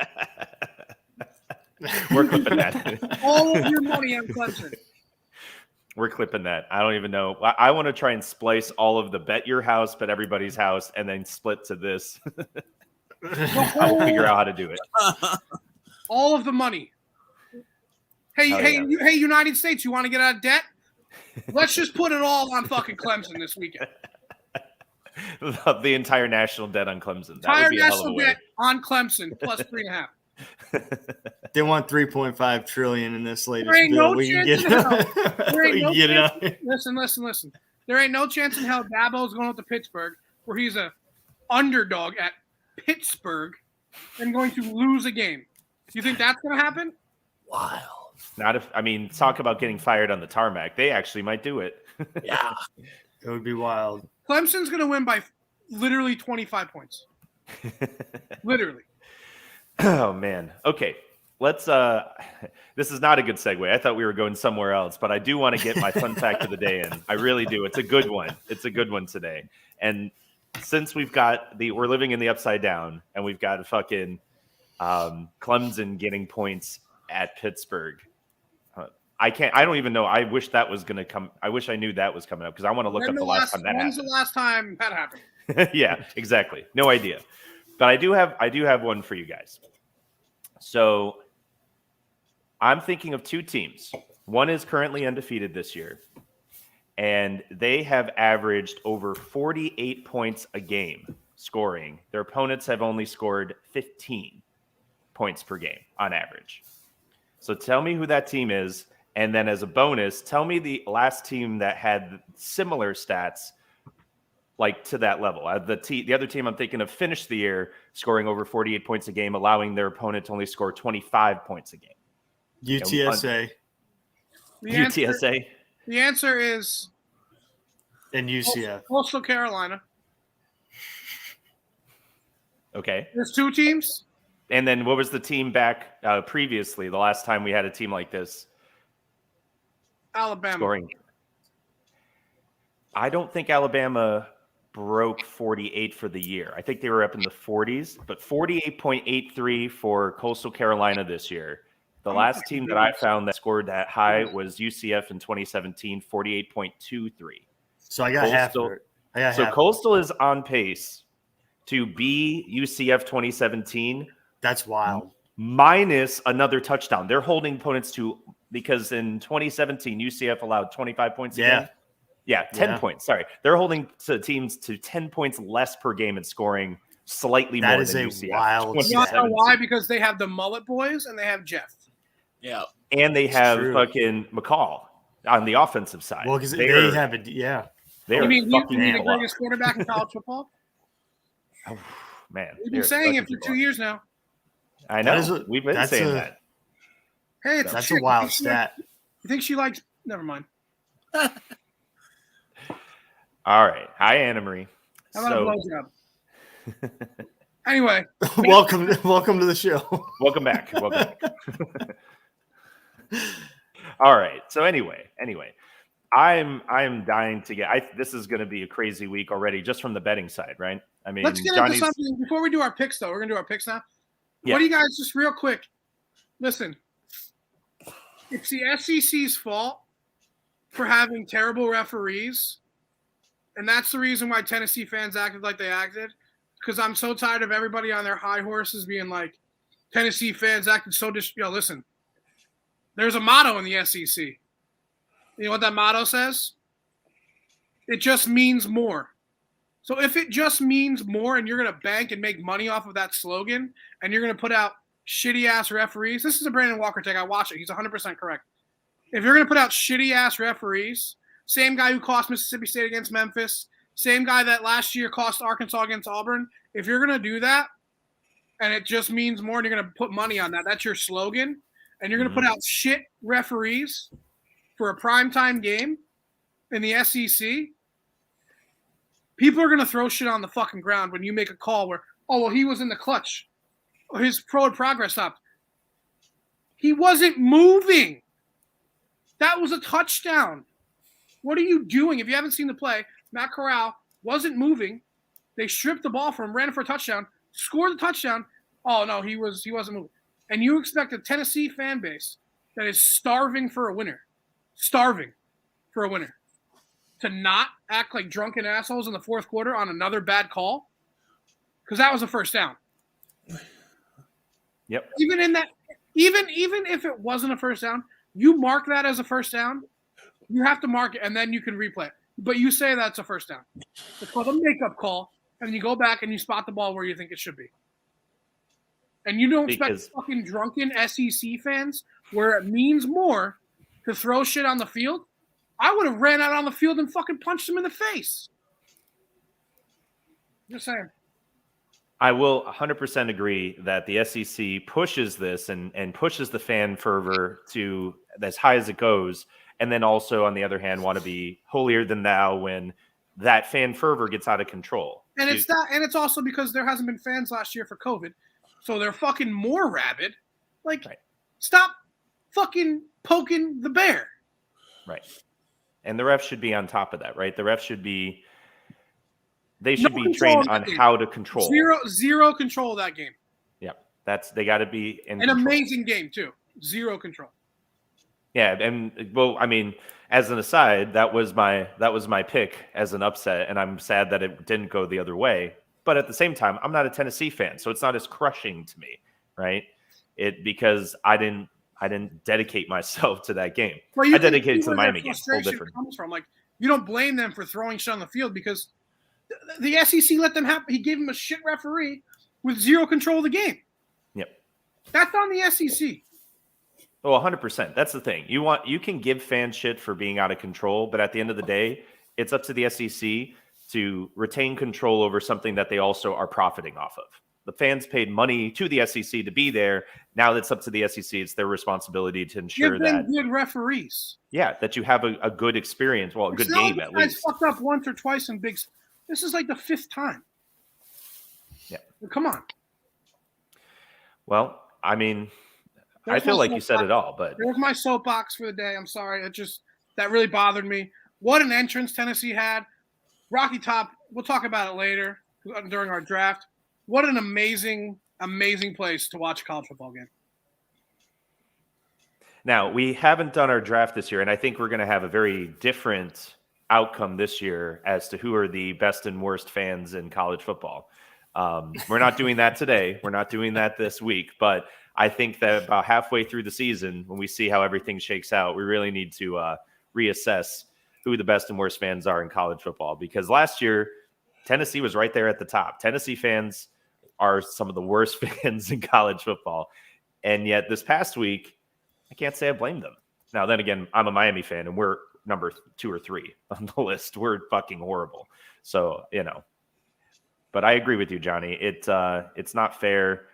[SPEAKER 3] We're clipping that.
[SPEAKER 2] All of your money on Clemson.
[SPEAKER 3] We're clipping that. I don't even know. I want to try and splice all of the bet your house, bet everybody's house, and then split to this. I'll figure out how to do it.
[SPEAKER 2] All of the money. Hey, United States, you want to get out of debt? Let's just put it all on fucking Clemson this weekend.
[SPEAKER 3] The entire national debt on Clemson. That
[SPEAKER 2] Entire
[SPEAKER 3] would be a hell of a
[SPEAKER 2] national
[SPEAKER 3] way.
[SPEAKER 2] debt on Clemson plus 3.5.
[SPEAKER 5] They want 3.5 trillion in this latest
[SPEAKER 2] There ain't
[SPEAKER 5] bill.
[SPEAKER 2] no
[SPEAKER 5] We can
[SPEAKER 2] chance
[SPEAKER 5] get,
[SPEAKER 2] in hell. There ain't
[SPEAKER 5] we
[SPEAKER 2] no
[SPEAKER 5] can get it
[SPEAKER 2] chance.
[SPEAKER 5] on.
[SPEAKER 2] Listen. There ain't no chance in hell Dabo's going up to Pittsburgh, where he's a underdog at Pittsburgh, and going to lose a game. You think that's going to happen?
[SPEAKER 4] Wild.
[SPEAKER 3] Not if talk about getting fired on the tarmac. They actually might do it.
[SPEAKER 4] Yeah.
[SPEAKER 5] It would be wild.
[SPEAKER 2] Clemson's going to win by literally 25 points. Literally.
[SPEAKER 3] Oh man. Okay. Let's this is not a good segue. I thought we were going somewhere else, but I do want to get my fun fact of the day in. I really do. It's a good one. It's a good one today. And since we're living in the upside down and we've got fucking Clemson getting points at Pittsburgh. I don't even know. I wish that was going to come. I wish I knew that was coming up because I want to look up the last time that happened.
[SPEAKER 2] When's the last time that happened?
[SPEAKER 3] Yeah, exactly. No idea. But I do have one for you guys. So I'm thinking of two teams. One is currently undefeated this year, and they have averaged over 48 points a game scoring. Their opponents have only scored 15 points per game on average. So tell me who that team is. And then as a bonus, tell me the last team that had similar stats like to that level. The other team I'm thinking of finished the year scoring over 48 points a game, allowing their opponent to only score 25 points a game.
[SPEAKER 5] UTSA
[SPEAKER 3] UTSA?
[SPEAKER 2] The answer is
[SPEAKER 5] and UCF.
[SPEAKER 2] Coastal Carolina.
[SPEAKER 3] Okay.
[SPEAKER 2] There's two teams.
[SPEAKER 3] And then what was the team back previously, the last time we had a team like this?
[SPEAKER 2] Alabama.
[SPEAKER 3] Scoring. I don't think Alabama broke 48 for the year. I think they were up in the 40s, but 48.83 for Coastal Carolina this year. The last team that I found that scored that high was UCF in 2017, 48.23.
[SPEAKER 5] So I got half of it.
[SPEAKER 3] Coastal is on pace to be UCF 2017.
[SPEAKER 5] That's wild.
[SPEAKER 3] Minus another touchdown. They're holding opponents to, because in 2017, UCF allowed 25 points a game. Yeah, 10 points. Sorry. They're holding teams to 10 points less per game and scoring slightly more than UCF. That is a
[SPEAKER 5] wild.
[SPEAKER 2] You know why? Because they have the Mullet Boys and they have Jeff.
[SPEAKER 4] Yeah.
[SPEAKER 3] And they have fucking McCall on the offensive side.
[SPEAKER 5] Well, because they have it. Yeah.
[SPEAKER 3] You
[SPEAKER 2] mean the greatest quarterback in college football?
[SPEAKER 3] Oh, man.
[SPEAKER 2] We've been saying it for 2 years now.
[SPEAKER 3] I know. We've been saying that.
[SPEAKER 2] Hey,
[SPEAKER 5] that's a wild stat.
[SPEAKER 2] You think she likes? Never mind.
[SPEAKER 3] All right. Hi, Anna Marie.
[SPEAKER 2] How about a blowjob? Anyway,
[SPEAKER 5] welcome to the show.
[SPEAKER 3] Welcome back. All right. So anyway, I'm dying to get. This is going to be a crazy week already, just from the betting side, right? I mean,
[SPEAKER 2] let's get into something before we do our picks. Though we're going to do our picks now.
[SPEAKER 3] Yeah.
[SPEAKER 2] What do you guys just real quick? Listen, it's the SEC's fault for having terrible referees, and that's the reason why Tennessee fans acted like they acted. Because I'm so tired of everybody on their high horses being like, Tennessee fans acted so listen, there's a motto in the SEC. You know what that motto says? It just means more. So if it just means more and you're going to bank and make money off of that slogan and you're going to put out shitty-ass referees, this is a Brandon Walker take. I watch it. He's 100% correct. If you're going to put out shitty-ass referees, same guy who cost Mississippi State against Memphis, same guy that last year cost Arkansas against Auburn, if you're going to do that and it just means more and you're going to put money on that, that's your slogan, and you're going to put out shit referees for a primetime game in the SEC, People are going to throw shit on the fucking ground when you make a call where, oh, well, he was in the clutch. Or his forward progress stopped. He wasn't moving. That was a touchdown. What are you doing? If you haven't seen the play, Matt Corral wasn't moving. They stripped the ball from him, ran it for a touchdown, scored the touchdown. Oh, no, he wasn't moving. And you expect a Tennessee fan base that is starving for a winner, to not act like drunken assholes in the fourth quarter on another bad call? Because that was a first down.
[SPEAKER 3] Yep.
[SPEAKER 2] Even if it wasn't a first down, you mark that as a first down. You have to mark it, and then you can replay it. But you say that's a first down. It's called a makeup call, and you go back and you spot the ball where you think it should be. And you don't expect fucking drunken SEC fans, where it means more, to throw shit on the field. I would have ran out on the field and fucking punched him in the face. Just saying.
[SPEAKER 3] I will 100% agree that the SEC pushes this and pushes the fan fervor to as high as it goes. And then also, on the other hand, want to be holier than thou when that fan fervor gets out of control.
[SPEAKER 2] And it's also because there hasn't been fans last year for COVID. So they're fucking more rabid. Like, right. Stop fucking poking the bear.
[SPEAKER 3] Right. And the refs should be on top of that, right? The refs should be be trained on how to control.
[SPEAKER 2] Zero control of that game.
[SPEAKER 3] Yeah. They got to be in
[SPEAKER 2] an
[SPEAKER 3] control.
[SPEAKER 2] Amazing game too. Zero control.
[SPEAKER 3] Yeah, and well, I mean, as an aside, that was my pick as an upset, and I'm sad that it didn't go the other way. But at the same time, I'm not a Tennessee fan, so it's not as crushing to me, right? Because I didn't dedicate myself to that game.
[SPEAKER 2] Well,
[SPEAKER 3] I dedicated to the Miami game. Whole different.
[SPEAKER 2] Comes from like you don't blame them for throwing shit on the field because the SEC let them have. He gave him a shit referee with zero control of the game.
[SPEAKER 3] Yep,
[SPEAKER 2] that's on the SEC.
[SPEAKER 3] Oh, 100%. That's the thing. You can give fans shit for being out of control, but at the end of the day, it's up to the SEC to retain control over something that they also are profiting off of. The fans paid money to the SEC to be there. Now that's up to the SEC. It's their responsibility to ensure that
[SPEAKER 2] good referees.
[SPEAKER 3] Yeah, that you have a good experience. Well, a good game at least.
[SPEAKER 2] Fucked up once or twice in big. This is like the fifth time.
[SPEAKER 3] Yeah.
[SPEAKER 2] Come on.
[SPEAKER 3] Well, I mean. I feel like you said it all, but
[SPEAKER 2] there's my soapbox for the day. I'm sorry. That really bothered me. What an entrance Tennessee had. Rocky Top, we'll talk about it later during our draft. What an amazing, amazing place to watch a college football game.
[SPEAKER 3] Now, we haven't done our draft this year, and I think we're going to have a very different outcome this year as to who are the best and worst fans in college football. We're not doing that today. We're not doing that this week, but I think that about halfway through the season, when we see how everything shakes out, we really need to reassess who the best and worst fans are in college football. Because last year, Tennessee was right there at the top. Tennessee fans are some of the worst fans in college football. And yet this past week, I can't say I blame them. Now, then again, I'm a Miami fan, and we're number 2 or 3 on the list. We're fucking horrible. So, But I agree with you, Johnny. It's not fair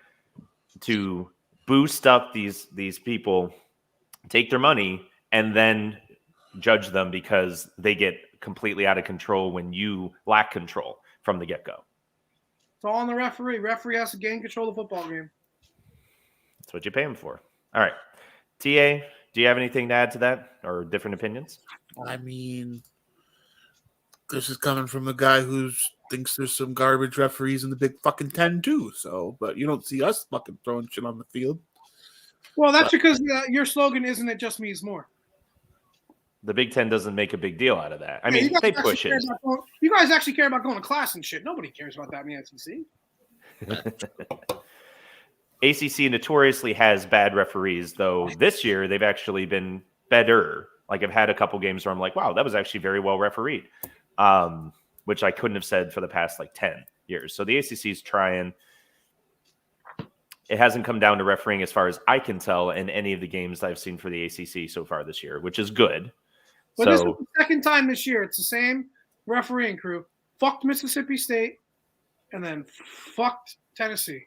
[SPEAKER 3] to boost up these people, take their money, and then judge them because they get completely out of control when you lack control from the get-go.
[SPEAKER 2] It's all on the referee. Referee has to gain control of the football game.
[SPEAKER 3] That's what you pay him for. All right. TA, do you have anything to add to that or different opinions?
[SPEAKER 4] I mean, this is coming from a guy who thinks there's some garbage referees in the Big fucking 10 too. So, but you don't see us fucking throwing shit on the field.
[SPEAKER 2] Well, that's because your slogan isn't "It just means more."
[SPEAKER 3] The Big 10 doesn't make a big deal out of that. I mean, they push it.
[SPEAKER 2] You guys actually care about going to class and shit. Nobody cares about that in the SEC.
[SPEAKER 3] ACC notoriously has bad referees, though this year they've actually been better. Like I've had a couple games where I'm like, wow, that was actually very well refereed. Which I couldn't have said for the past 10 years. So the ACC is trying. It hasn't come down to refereeing as far as I can tell in any of the games that I've seen for the ACC so far this year, which is good.
[SPEAKER 2] But this is the second time this year. It's the same refereeing crew. Fucked Mississippi State and then fucked Tennessee.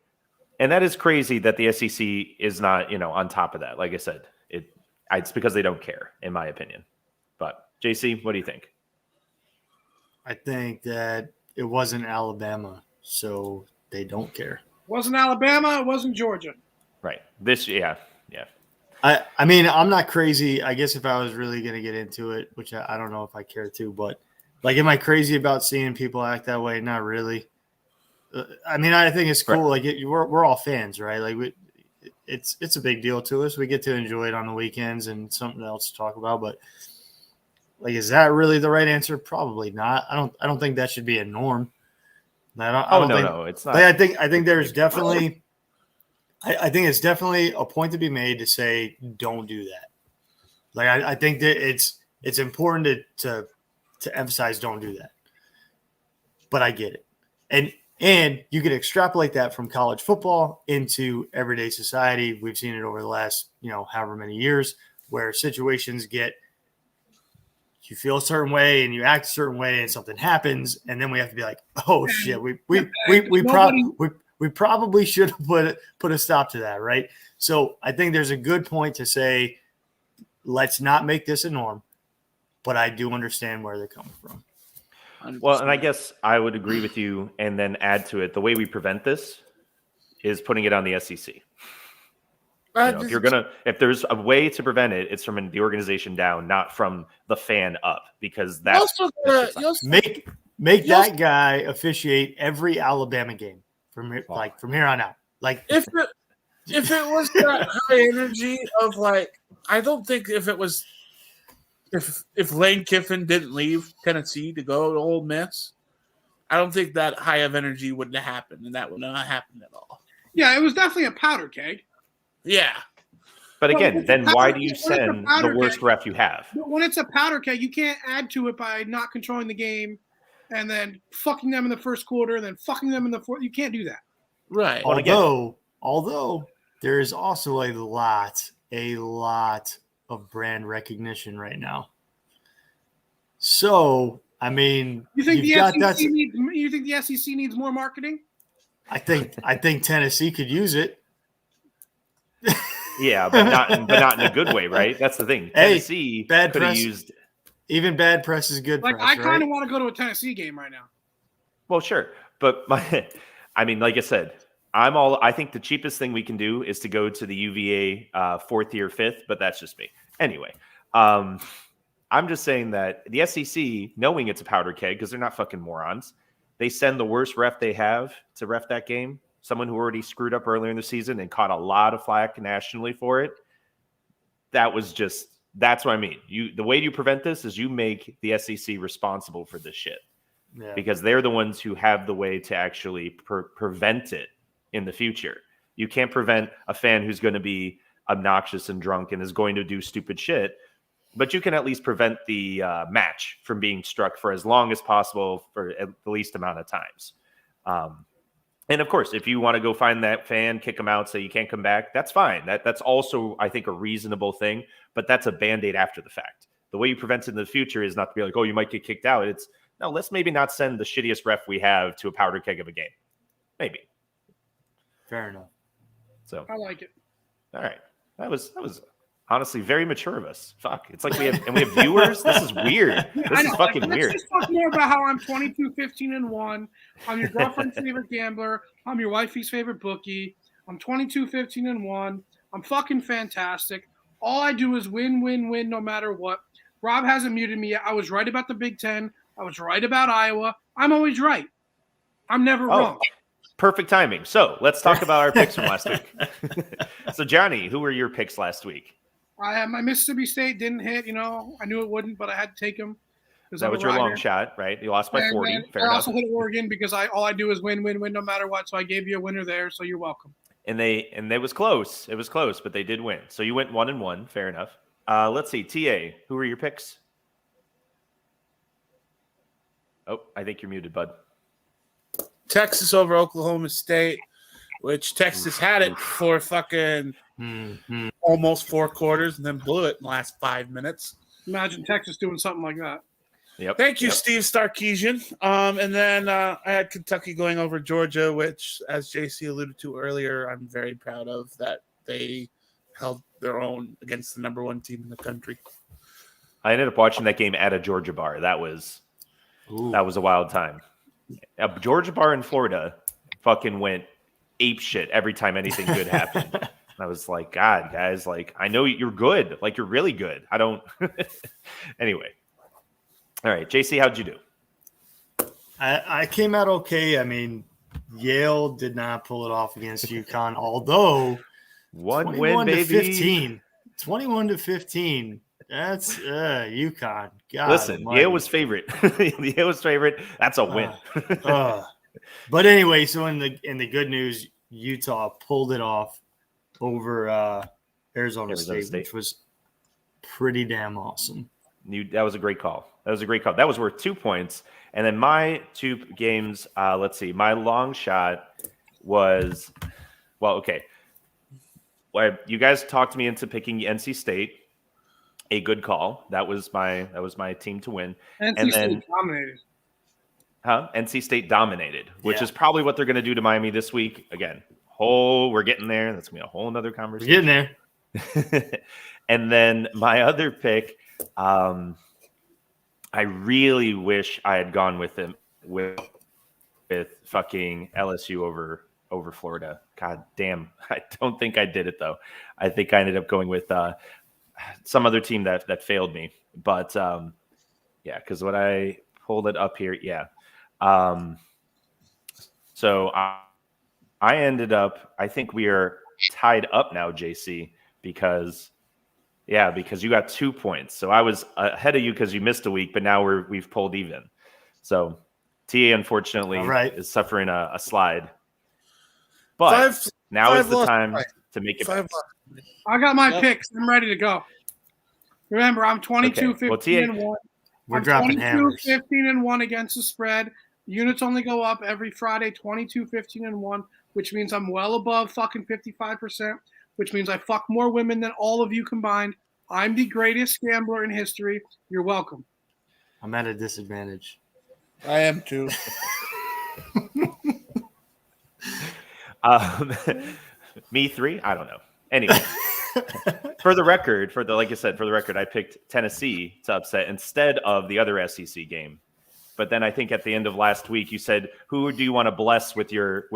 [SPEAKER 3] And that is crazy that the SEC is not, on top of that. Like I said, it's because they don't care, in my opinion. But JC, what do you think?
[SPEAKER 5] I think that it wasn't Alabama, so they don't care.
[SPEAKER 2] Wasn't Alabama. It wasn't Georgia.
[SPEAKER 3] Right. Yeah.
[SPEAKER 5] I mean, I'm not crazy. I guess if I was really going to get into it, which I don't know if I care to, but like, am I crazy about seeing people act that way? Not really. I mean, I think it's cool.
[SPEAKER 3] Right.
[SPEAKER 5] Like, we're all fans, right? Like, it's a big deal to us. We get to enjoy it on the weekends and something else to talk about. But like, is that really the right answer? Probably not. I don't think that should be a norm.
[SPEAKER 3] No, it's not.
[SPEAKER 5] Like, I think there's definitely. I think it's definitely a point to be made to say don't do that. Like, I think that it's important to emphasize don't do that. But I get it, and you can extrapolate that from college football into everyday society. We've seen it over the last however many years where situations get you feel a certain way and you act a certain way and something happens and then we have to be like, oh shit, we probably should have put a stop to that, right? So I think there's a good point to say, let's not make this a norm, but I do understand where they're coming from.
[SPEAKER 4] 100%.
[SPEAKER 3] Well, and I guess I would agree with you and then add to it, the way we prevent this is putting it on the SEC. If there's a way to prevent it, it's from the organization down, not from the fan up, because that's
[SPEAKER 5] make that guy officiate every Alabama game from here on out. Like,
[SPEAKER 4] if it was that high energy of like, I don't think if Lane Kiffin didn't leave Tennessee to go to Ole Miss, I don't think that high of energy wouldn't have happened, and that would not happen at all.
[SPEAKER 2] Yeah, it was definitely a powder keg.
[SPEAKER 4] Yeah.
[SPEAKER 3] But again, then why do you send the worst ref you have?
[SPEAKER 2] When it's a powder keg, you can't add to it by not controlling the game and then fucking them in the first quarter and then fucking them in the fourth. You can't do that.
[SPEAKER 4] Right.
[SPEAKER 5] Although there is also a lot of brand recognition right now. So, I mean,
[SPEAKER 2] you think the SEC needs more marketing?
[SPEAKER 5] I think Tennessee could use it.
[SPEAKER 3] Yeah, but not in a good way, right? That's the thing. Tennessee could have used.
[SPEAKER 5] Even bad press is good.
[SPEAKER 2] Like,
[SPEAKER 5] press,
[SPEAKER 2] I kind of
[SPEAKER 5] right?
[SPEAKER 2] want to go to a Tennessee game right now.
[SPEAKER 3] Well, sure, but I mean, like I said, I think the cheapest thing we can do is to go to the UVA 4th year, 5th, but that's just me. Anyway, I'm just saying that the SEC, knowing it's a powder keg because they're not fucking morons, they send the worst ref they have to ref that game. Someone who already screwed up earlier in the season and caught a lot of flack nationally for it. That's what I mean. The way you prevent this is you make the SEC responsible for this shit. Yeah. Because they're the ones who have the way to actually prevent it in the future. You can't prevent a fan who's going to be obnoxious and drunk and is going to do stupid shit, but you can at least prevent the match from being struck for as long as possible for at the least amount of times. And of course, if you want to go find that fan, kick them out, say you can't come back, that's fine. That's also, I think, a reasonable thing, but that's a Band-Aid after the fact. The way you prevent it in the future is not to be like, oh, you might get kicked out. It's, no, let's maybe not send the shittiest ref we have to a powder keg of a game. Maybe.
[SPEAKER 5] Fair enough.
[SPEAKER 3] So
[SPEAKER 2] I like it.
[SPEAKER 3] All right. That was honestly very mature of us. Fuck. It's like we have viewers. This is weird. This is fucking weird.
[SPEAKER 2] Let's just talk more about how I'm 22, 15, and 1. I'm your girlfriend's favorite gambler. I'm your wifey's favorite bookie. I'm 22, 15, and 1. I'm fucking fantastic. All I do is win, win, win, no matter what. Rob hasn't muted me yet. I was right about the Big Ten. I was right about Iowa. I'm always right. I'm never wrong.
[SPEAKER 3] Perfect timing. So let's talk about our picks from last week. So, Johnny, who were your picks last week?
[SPEAKER 2] I had my Mississippi State didn't hit. I knew it wouldn't, but I had to take them.
[SPEAKER 3] That was your long shot, right? You lost by 40. Fair enough.
[SPEAKER 2] I also hit Oregon because all I do is win, win, win, no matter what. So I gave you a winner there. So you're welcome.
[SPEAKER 3] And it was close. It was close, but they did win. So you went 1-1. Fair enough. Let's see, TA. Who were your picks? Oh, I think you're muted, bud.
[SPEAKER 4] Texas over Oklahoma State, which Texas had it for fucking almost 4 quarters and then blew it in the last 5 minutes.
[SPEAKER 2] Imagine Texas doing something like that.
[SPEAKER 3] Yep.
[SPEAKER 4] Thank you, Steve Sarkisian. And then I had Kentucky going over Georgia, which, as JC alluded to earlier, I'm very proud of that they held their own against the number 1 team in the country.
[SPEAKER 3] I ended up watching that game at a Georgia bar. That was a wild time. Georgia Bar in Florida fucking went ape shit every time anything good happened. And I was like, God, guys, like, I know you're good. Like, you're really good. I don't. Anyway. All right. JC, how'd you do?
[SPEAKER 5] I came out okay. I mean, Yale did not pull it off against UConn, although
[SPEAKER 3] One win, baby.
[SPEAKER 5] 15. 21-15. That's UConn. God
[SPEAKER 3] Listen,
[SPEAKER 5] almighty.
[SPEAKER 3] Yale was favorite. Yale was favorite. That's a win.
[SPEAKER 5] But anyway, so in the good news, Utah pulled it off over Arizona State, which was pretty damn awesome.
[SPEAKER 3] That was a great call. That was worth 2 points. And then my 2 games, let's see. My long shot was, okay. Well, you guys talked me into picking NC State. A good call. That was my team to win.
[SPEAKER 2] NC State dominated.
[SPEAKER 3] NC State dominated, which is probably what they're going to do to Miami this week. Again, we're getting there. That's going to be a whole nother conversation.
[SPEAKER 5] We're getting there.
[SPEAKER 3] And then my other pick, I really wish I had gone with him with fucking LSU over Florida. God damn. I don't think I did it though. I think I ended up going with some other team that failed me. But because when I pulled it up here, so I ended up, I think we are tied up now, JC, because you got 2 points. So I was ahead of you because you missed a week, but now we've pulled even. So TA unfortunately is suffering a slide. But now is the time to make it back.
[SPEAKER 2] I got my picks. I'm ready to go. Remember, I'm 22-15-1.
[SPEAKER 5] We're dropping hammers.
[SPEAKER 2] 15-1 against the spread. Units only go up every Friday, 22-15-1, which means I'm well above fucking 55%, which means I fuck more women than all of you combined. I'm the greatest gambler in history. You're welcome.
[SPEAKER 5] I'm at a disadvantage.
[SPEAKER 4] I am too.
[SPEAKER 3] Me 3? I don't know. Anyway, for the record, I picked Tennessee to upset instead of the other SEC game. But then I think at the end of last week, you said, who do you want to bless with your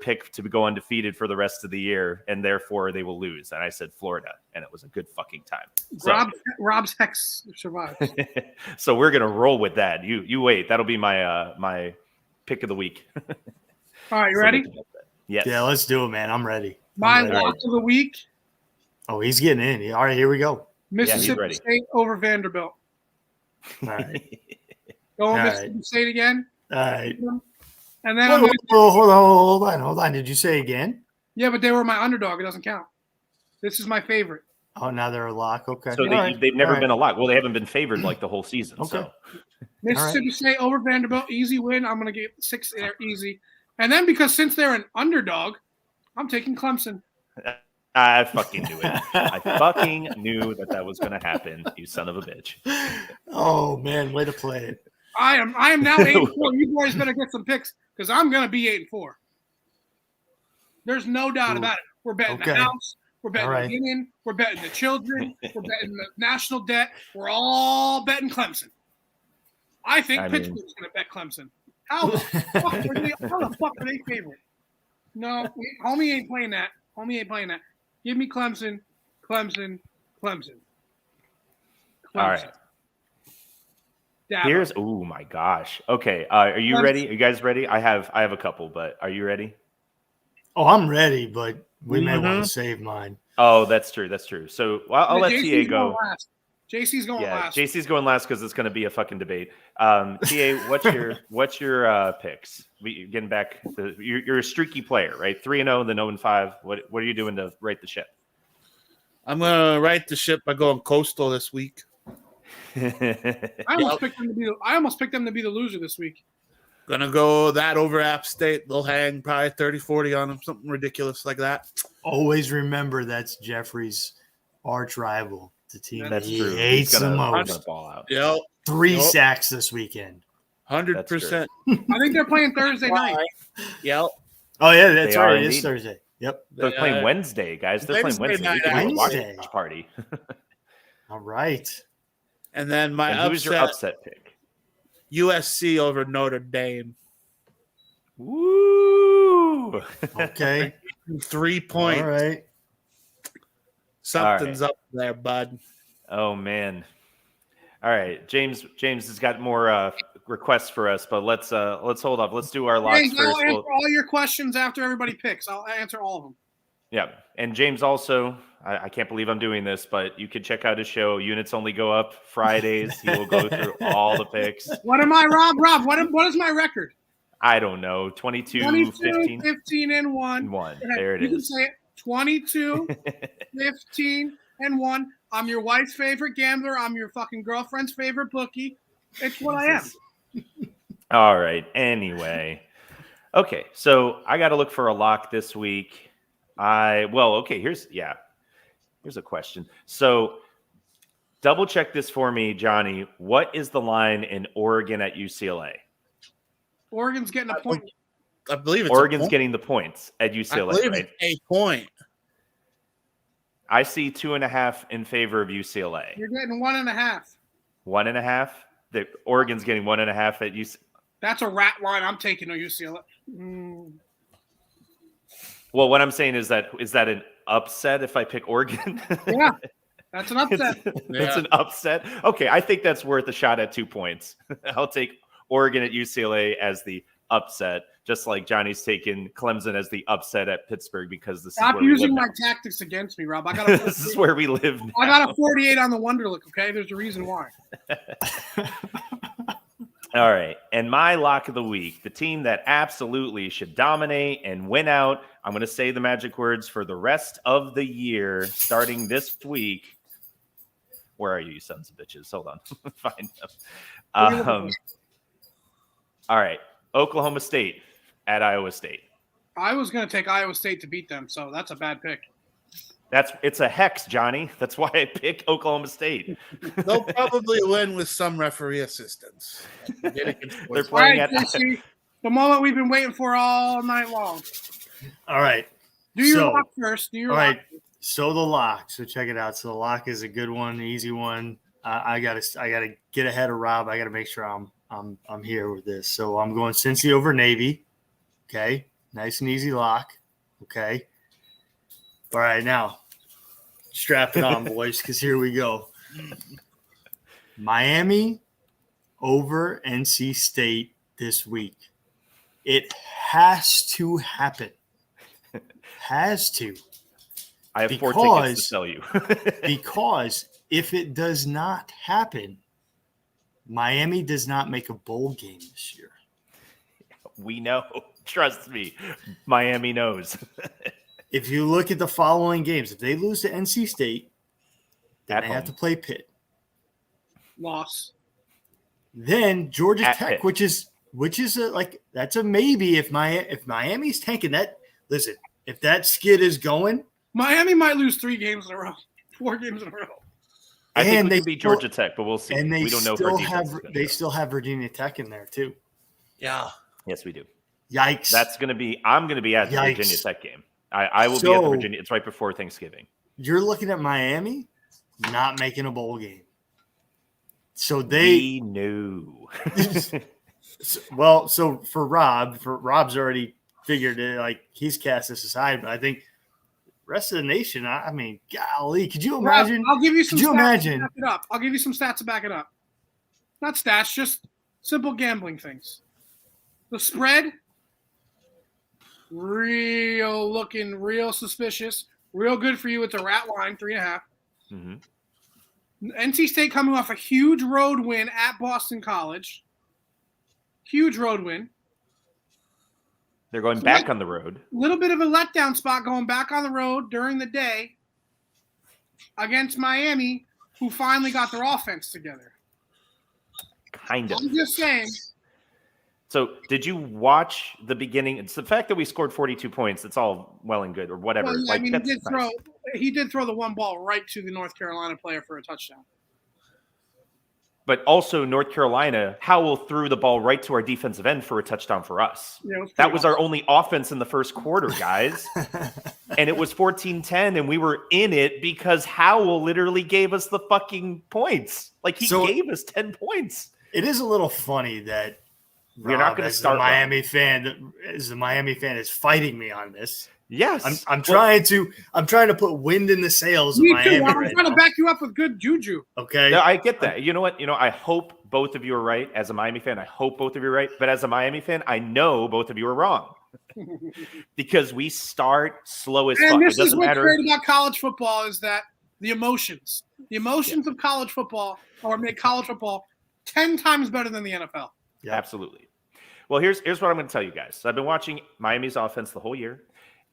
[SPEAKER 3] pick to go undefeated for the rest of the year, and therefore they will lose? And I said Florida, and it was a good fucking time. So,
[SPEAKER 2] Rob's hex survived.
[SPEAKER 3] So we're gonna roll with that. You wait. That'll be my pick of the week.
[SPEAKER 2] All right, you ready?
[SPEAKER 3] Yes.
[SPEAKER 5] Yeah, let's do it, man. I'm ready.
[SPEAKER 2] My lock of the week.
[SPEAKER 5] Oh, he's getting in. All right, here we go.
[SPEAKER 2] Mississippi State over Vanderbilt.
[SPEAKER 5] All right.
[SPEAKER 2] Going Mississippi State again.
[SPEAKER 5] All right.
[SPEAKER 2] And then
[SPEAKER 5] hold on. Did you say again?
[SPEAKER 2] Yeah, but they were my underdog. It doesn't count. This is my favorite.
[SPEAKER 5] Oh, now they're a lock. Okay.
[SPEAKER 3] So they've never been a lock. Well, they haven't been favored like the whole season. Okay. So.
[SPEAKER 2] Mississippi State over Vanderbilt, easy win. I'm going to get 6 there, easy. And then since they're an underdog, I'm taking Clemson.
[SPEAKER 3] I fucking knew it. I fucking knew that was going to happen, you son of a bitch.
[SPEAKER 5] Oh, man, way to play it.
[SPEAKER 2] I am now 8-4. You boys better get some picks because I'm going to be 8-4. There's no doubt about it. We're betting the house. We're betting the union. We're betting the children. We're betting the national debt. We're all betting Clemson. I think Pittsburgh's going to bet Clemson. How the fuck are they favorite? No, homie ain't playing that. Give me Clemson.
[SPEAKER 3] All right. Here's oh my gosh. Okay, are you ready? Are you guys ready? I have a couple, but are you ready?
[SPEAKER 5] Oh, I'm ready, but we may want to save mine.
[SPEAKER 3] Oh, that's true. So I'll let TA go.
[SPEAKER 2] JC's going last.
[SPEAKER 3] JC's going last because it's going to be a fucking debate. TA, what's your picks? You're getting back. You're a streaky player, right? 3-0, then 0-5. What are you doing to right the ship?
[SPEAKER 4] I'm gonna right the ship by going Coastal this week.
[SPEAKER 2] I almost picked them to be the loser this week.
[SPEAKER 4] Gonna go that over App State. They'll hang probably 30-40 on them, something ridiculous like that.
[SPEAKER 5] Always remember that's Jeffrey's arch rival. The team
[SPEAKER 3] that's
[SPEAKER 5] he
[SPEAKER 3] true.
[SPEAKER 5] hates the most.
[SPEAKER 4] Yep.
[SPEAKER 5] 3 sacks this weekend.
[SPEAKER 4] 100%.
[SPEAKER 2] I think they're playing Thursday night.
[SPEAKER 4] Yep.
[SPEAKER 5] Oh yeah, that's right. It is Thursday. Yep.
[SPEAKER 3] They're playing Wednesday, guys. They're playing Wednesday. We can watch a party.
[SPEAKER 5] All right.
[SPEAKER 4] And then who's
[SPEAKER 3] your upset pick?
[SPEAKER 4] USC over Notre Dame.
[SPEAKER 3] Woo!
[SPEAKER 5] Okay.
[SPEAKER 4] 3 points.
[SPEAKER 5] All right.
[SPEAKER 4] Something's up there, bud.
[SPEAKER 3] Oh man. All right, James has got more requests for us, but let's hold up. Let's do our locks
[SPEAKER 2] James,
[SPEAKER 3] first.
[SPEAKER 2] I'll answer all your questions after everybody picks. I'll answer all of them.
[SPEAKER 3] Yeah, and James also, I can't believe I'm doing this, but you can check out his show. Units only go up Fridays. He will go through all the picks.
[SPEAKER 2] What am I, Rob? Rob, what is my record?
[SPEAKER 3] I don't know, 22, 15,
[SPEAKER 2] 15 and 1.
[SPEAKER 3] 1. There it
[SPEAKER 2] you
[SPEAKER 3] is.
[SPEAKER 2] Can say it. 22, 15 and 1. I'm your wife's favorite gambler. I'm your fucking girlfriend's favorite bookie. It's what I am.
[SPEAKER 3] All right. Anyway. Okay. So I got to look for a lock this week. Here's a question. So double check this for me, Johnny. What is the line in Oregon at UCLA?
[SPEAKER 2] Oregon's getting a point.
[SPEAKER 4] I believe it's
[SPEAKER 3] Oregon's getting the points at UCLA.
[SPEAKER 4] I believe
[SPEAKER 3] right?
[SPEAKER 4] it's a point.
[SPEAKER 3] I see 2.5 in favor of UCLA.
[SPEAKER 2] You're getting 1.5.
[SPEAKER 3] 1.5. The Oregon's getting 1.5 at UCLA.
[SPEAKER 2] That's a rat line. I'm taking a UCLA.
[SPEAKER 3] Well, what I'm saying is that an upset if I pick Oregon?
[SPEAKER 2] Yeah, that's an upset.
[SPEAKER 3] That's an upset. Okay, I think that's worth a shot at 2 points. I'll take Oregon at UCLA as the upset, just like Johnny's taken Clemson as the upset at Pittsburgh because this
[SPEAKER 2] Stop
[SPEAKER 3] is where
[SPEAKER 2] using
[SPEAKER 3] we
[SPEAKER 2] my
[SPEAKER 3] live
[SPEAKER 2] tactics against me, Rob. I got
[SPEAKER 3] this is where we live now.
[SPEAKER 2] I got a 48 on the Wonderlick. Okay, there's a reason why.
[SPEAKER 3] All right. And my lock of the week, the team that absolutely should dominate and win out. I'm going to say the magic words for the rest of the year, starting this week. Where are you sons of bitches? Hold on. Find them. All right. Oklahoma State at Iowa State.
[SPEAKER 2] I was going to take Iowa State to beat them, so that's a bad pick.
[SPEAKER 3] It's a hex, Johnny. That's why I picked Oklahoma State.
[SPEAKER 4] They'll probably win with some referee assistance.
[SPEAKER 3] They're playing at
[SPEAKER 2] JC, the moment we've been waiting for all night long.
[SPEAKER 5] All right.
[SPEAKER 2] Do your lock first.
[SPEAKER 5] All right. So the lock. So check it out. So the lock is a good one, an easy one. I gotta get ahead of Rob. I gotta make sure I'm here with this. So I'm going Cincy over Navy. Okay. Nice and easy lock. Okay. All right, now strap it on, boys, because here we go. Miami over NC State this week. It has to happen. Has to.
[SPEAKER 3] I have 4 tickets to sell you.
[SPEAKER 5] Because if it does not happen, Miami does not make a bowl game this year.
[SPEAKER 3] We know. Trust me. Miami knows.
[SPEAKER 5] If you look at the following games, if they lose to NC State, then they have to play Pitt.
[SPEAKER 2] Loss.
[SPEAKER 5] Then Georgia
[SPEAKER 3] At
[SPEAKER 5] Tech,
[SPEAKER 3] Pitt.
[SPEAKER 5] which is that's a maybe if Miami's tanking that. Listen, if that skid is going,
[SPEAKER 2] Miami might lose 3 games in a row, 4 games in a row.
[SPEAKER 3] I think
[SPEAKER 5] And
[SPEAKER 3] we
[SPEAKER 5] they
[SPEAKER 3] could beat
[SPEAKER 5] still-
[SPEAKER 3] Georgia Tech, but we'll see.
[SPEAKER 5] and
[SPEAKER 3] We don't know if our defense is gonna show.
[SPEAKER 5] still have Virginia Tech in there too.
[SPEAKER 4] Yeah.
[SPEAKER 3] Yes, we do.
[SPEAKER 5] Yikes!
[SPEAKER 3] I'm going to be at the
[SPEAKER 5] Yikes.
[SPEAKER 3] Virginia Tech game. I will be at the Virginia. It's right before Thanksgiving.
[SPEAKER 5] You're looking at Miami not making a bowl game. So
[SPEAKER 3] We knew.
[SPEAKER 5] so for Rob's already figured it, like he's cast this aside, but I think the rest of the nation, I mean, golly, could you imagine?
[SPEAKER 2] I'll give you some
[SPEAKER 5] Could you
[SPEAKER 2] stats
[SPEAKER 5] imagine?
[SPEAKER 2] to back it up. I'll give you some stats to back it up. Not stats, just simple gambling things. The spread, real suspicious, real good for you. It's a rat line, 3.5.
[SPEAKER 3] Mm-hmm.
[SPEAKER 2] NC State coming off a huge road win at Boston College. Huge road win.
[SPEAKER 3] They're going back on the road.
[SPEAKER 2] Little bit of a letdown spot going back on the road during the day against Miami, who finally got their offense together.
[SPEAKER 3] Kind of.
[SPEAKER 2] I'm just saying.
[SPEAKER 3] So did you watch the beginning? It's the fact that we scored 42 points. It's all well and good or whatever.
[SPEAKER 2] Well, yeah, I mean,
[SPEAKER 3] that's
[SPEAKER 2] he did throw the one ball right to the North Carolina player for a touchdown.
[SPEAKER 3] But also North Carolina, Howell threw the ball right to our defensive end for a touchdown for us.
[SPEAKER 2] Yeah,
[SPEAKER 3] That was our only offense in the first quarter, guys. And it was 14-10, and we were in it because Howell literally gave us the fucking points. Like, he gave us 10 points.
[SPEAKER 5] It is a little funny that
[SPEAKER 3] We're not going to start
[SPEAKER 5] the Miami fan is fighting me on this.
[SPEAKER 3] Yes,
[SPEAKER 5] I'm trying to put wind in the sails of
[SPEAKER 2] Me
[SPEAKER 5] Miami.
[SPEAKER 2] too. I'm
[SPEAKER 5] right
[SPEAKER 2] trying
[SPEAKER 5] now.
[SPEAKER 2] to back you up with good juju.
[SPEAKER 5] Okay.
[SPEAKER 3] No, I get that. You know what? I hope both of you are right. As a Miami fan, I hope both of you are right. But as a Miami fan, I know both of you are wrong because we start slow as fuck.
[SPEAKER 2] And
[SPEAKER 3] It
[SPEAKER 2] this is
[SPEAKER 3] doesn't
[SPEAKER 2] what's
[SPEAKER 3] matter.
[SPEAKER 2] great about college football is that the emotions of college football make college football 10 times better than the NFL.
[SPEAKER 5] Yeah.
[SPEAKER 3] Absolutely. Well, here's what I'm going to tell you guys. So I've been watching Miami's offense the whole year,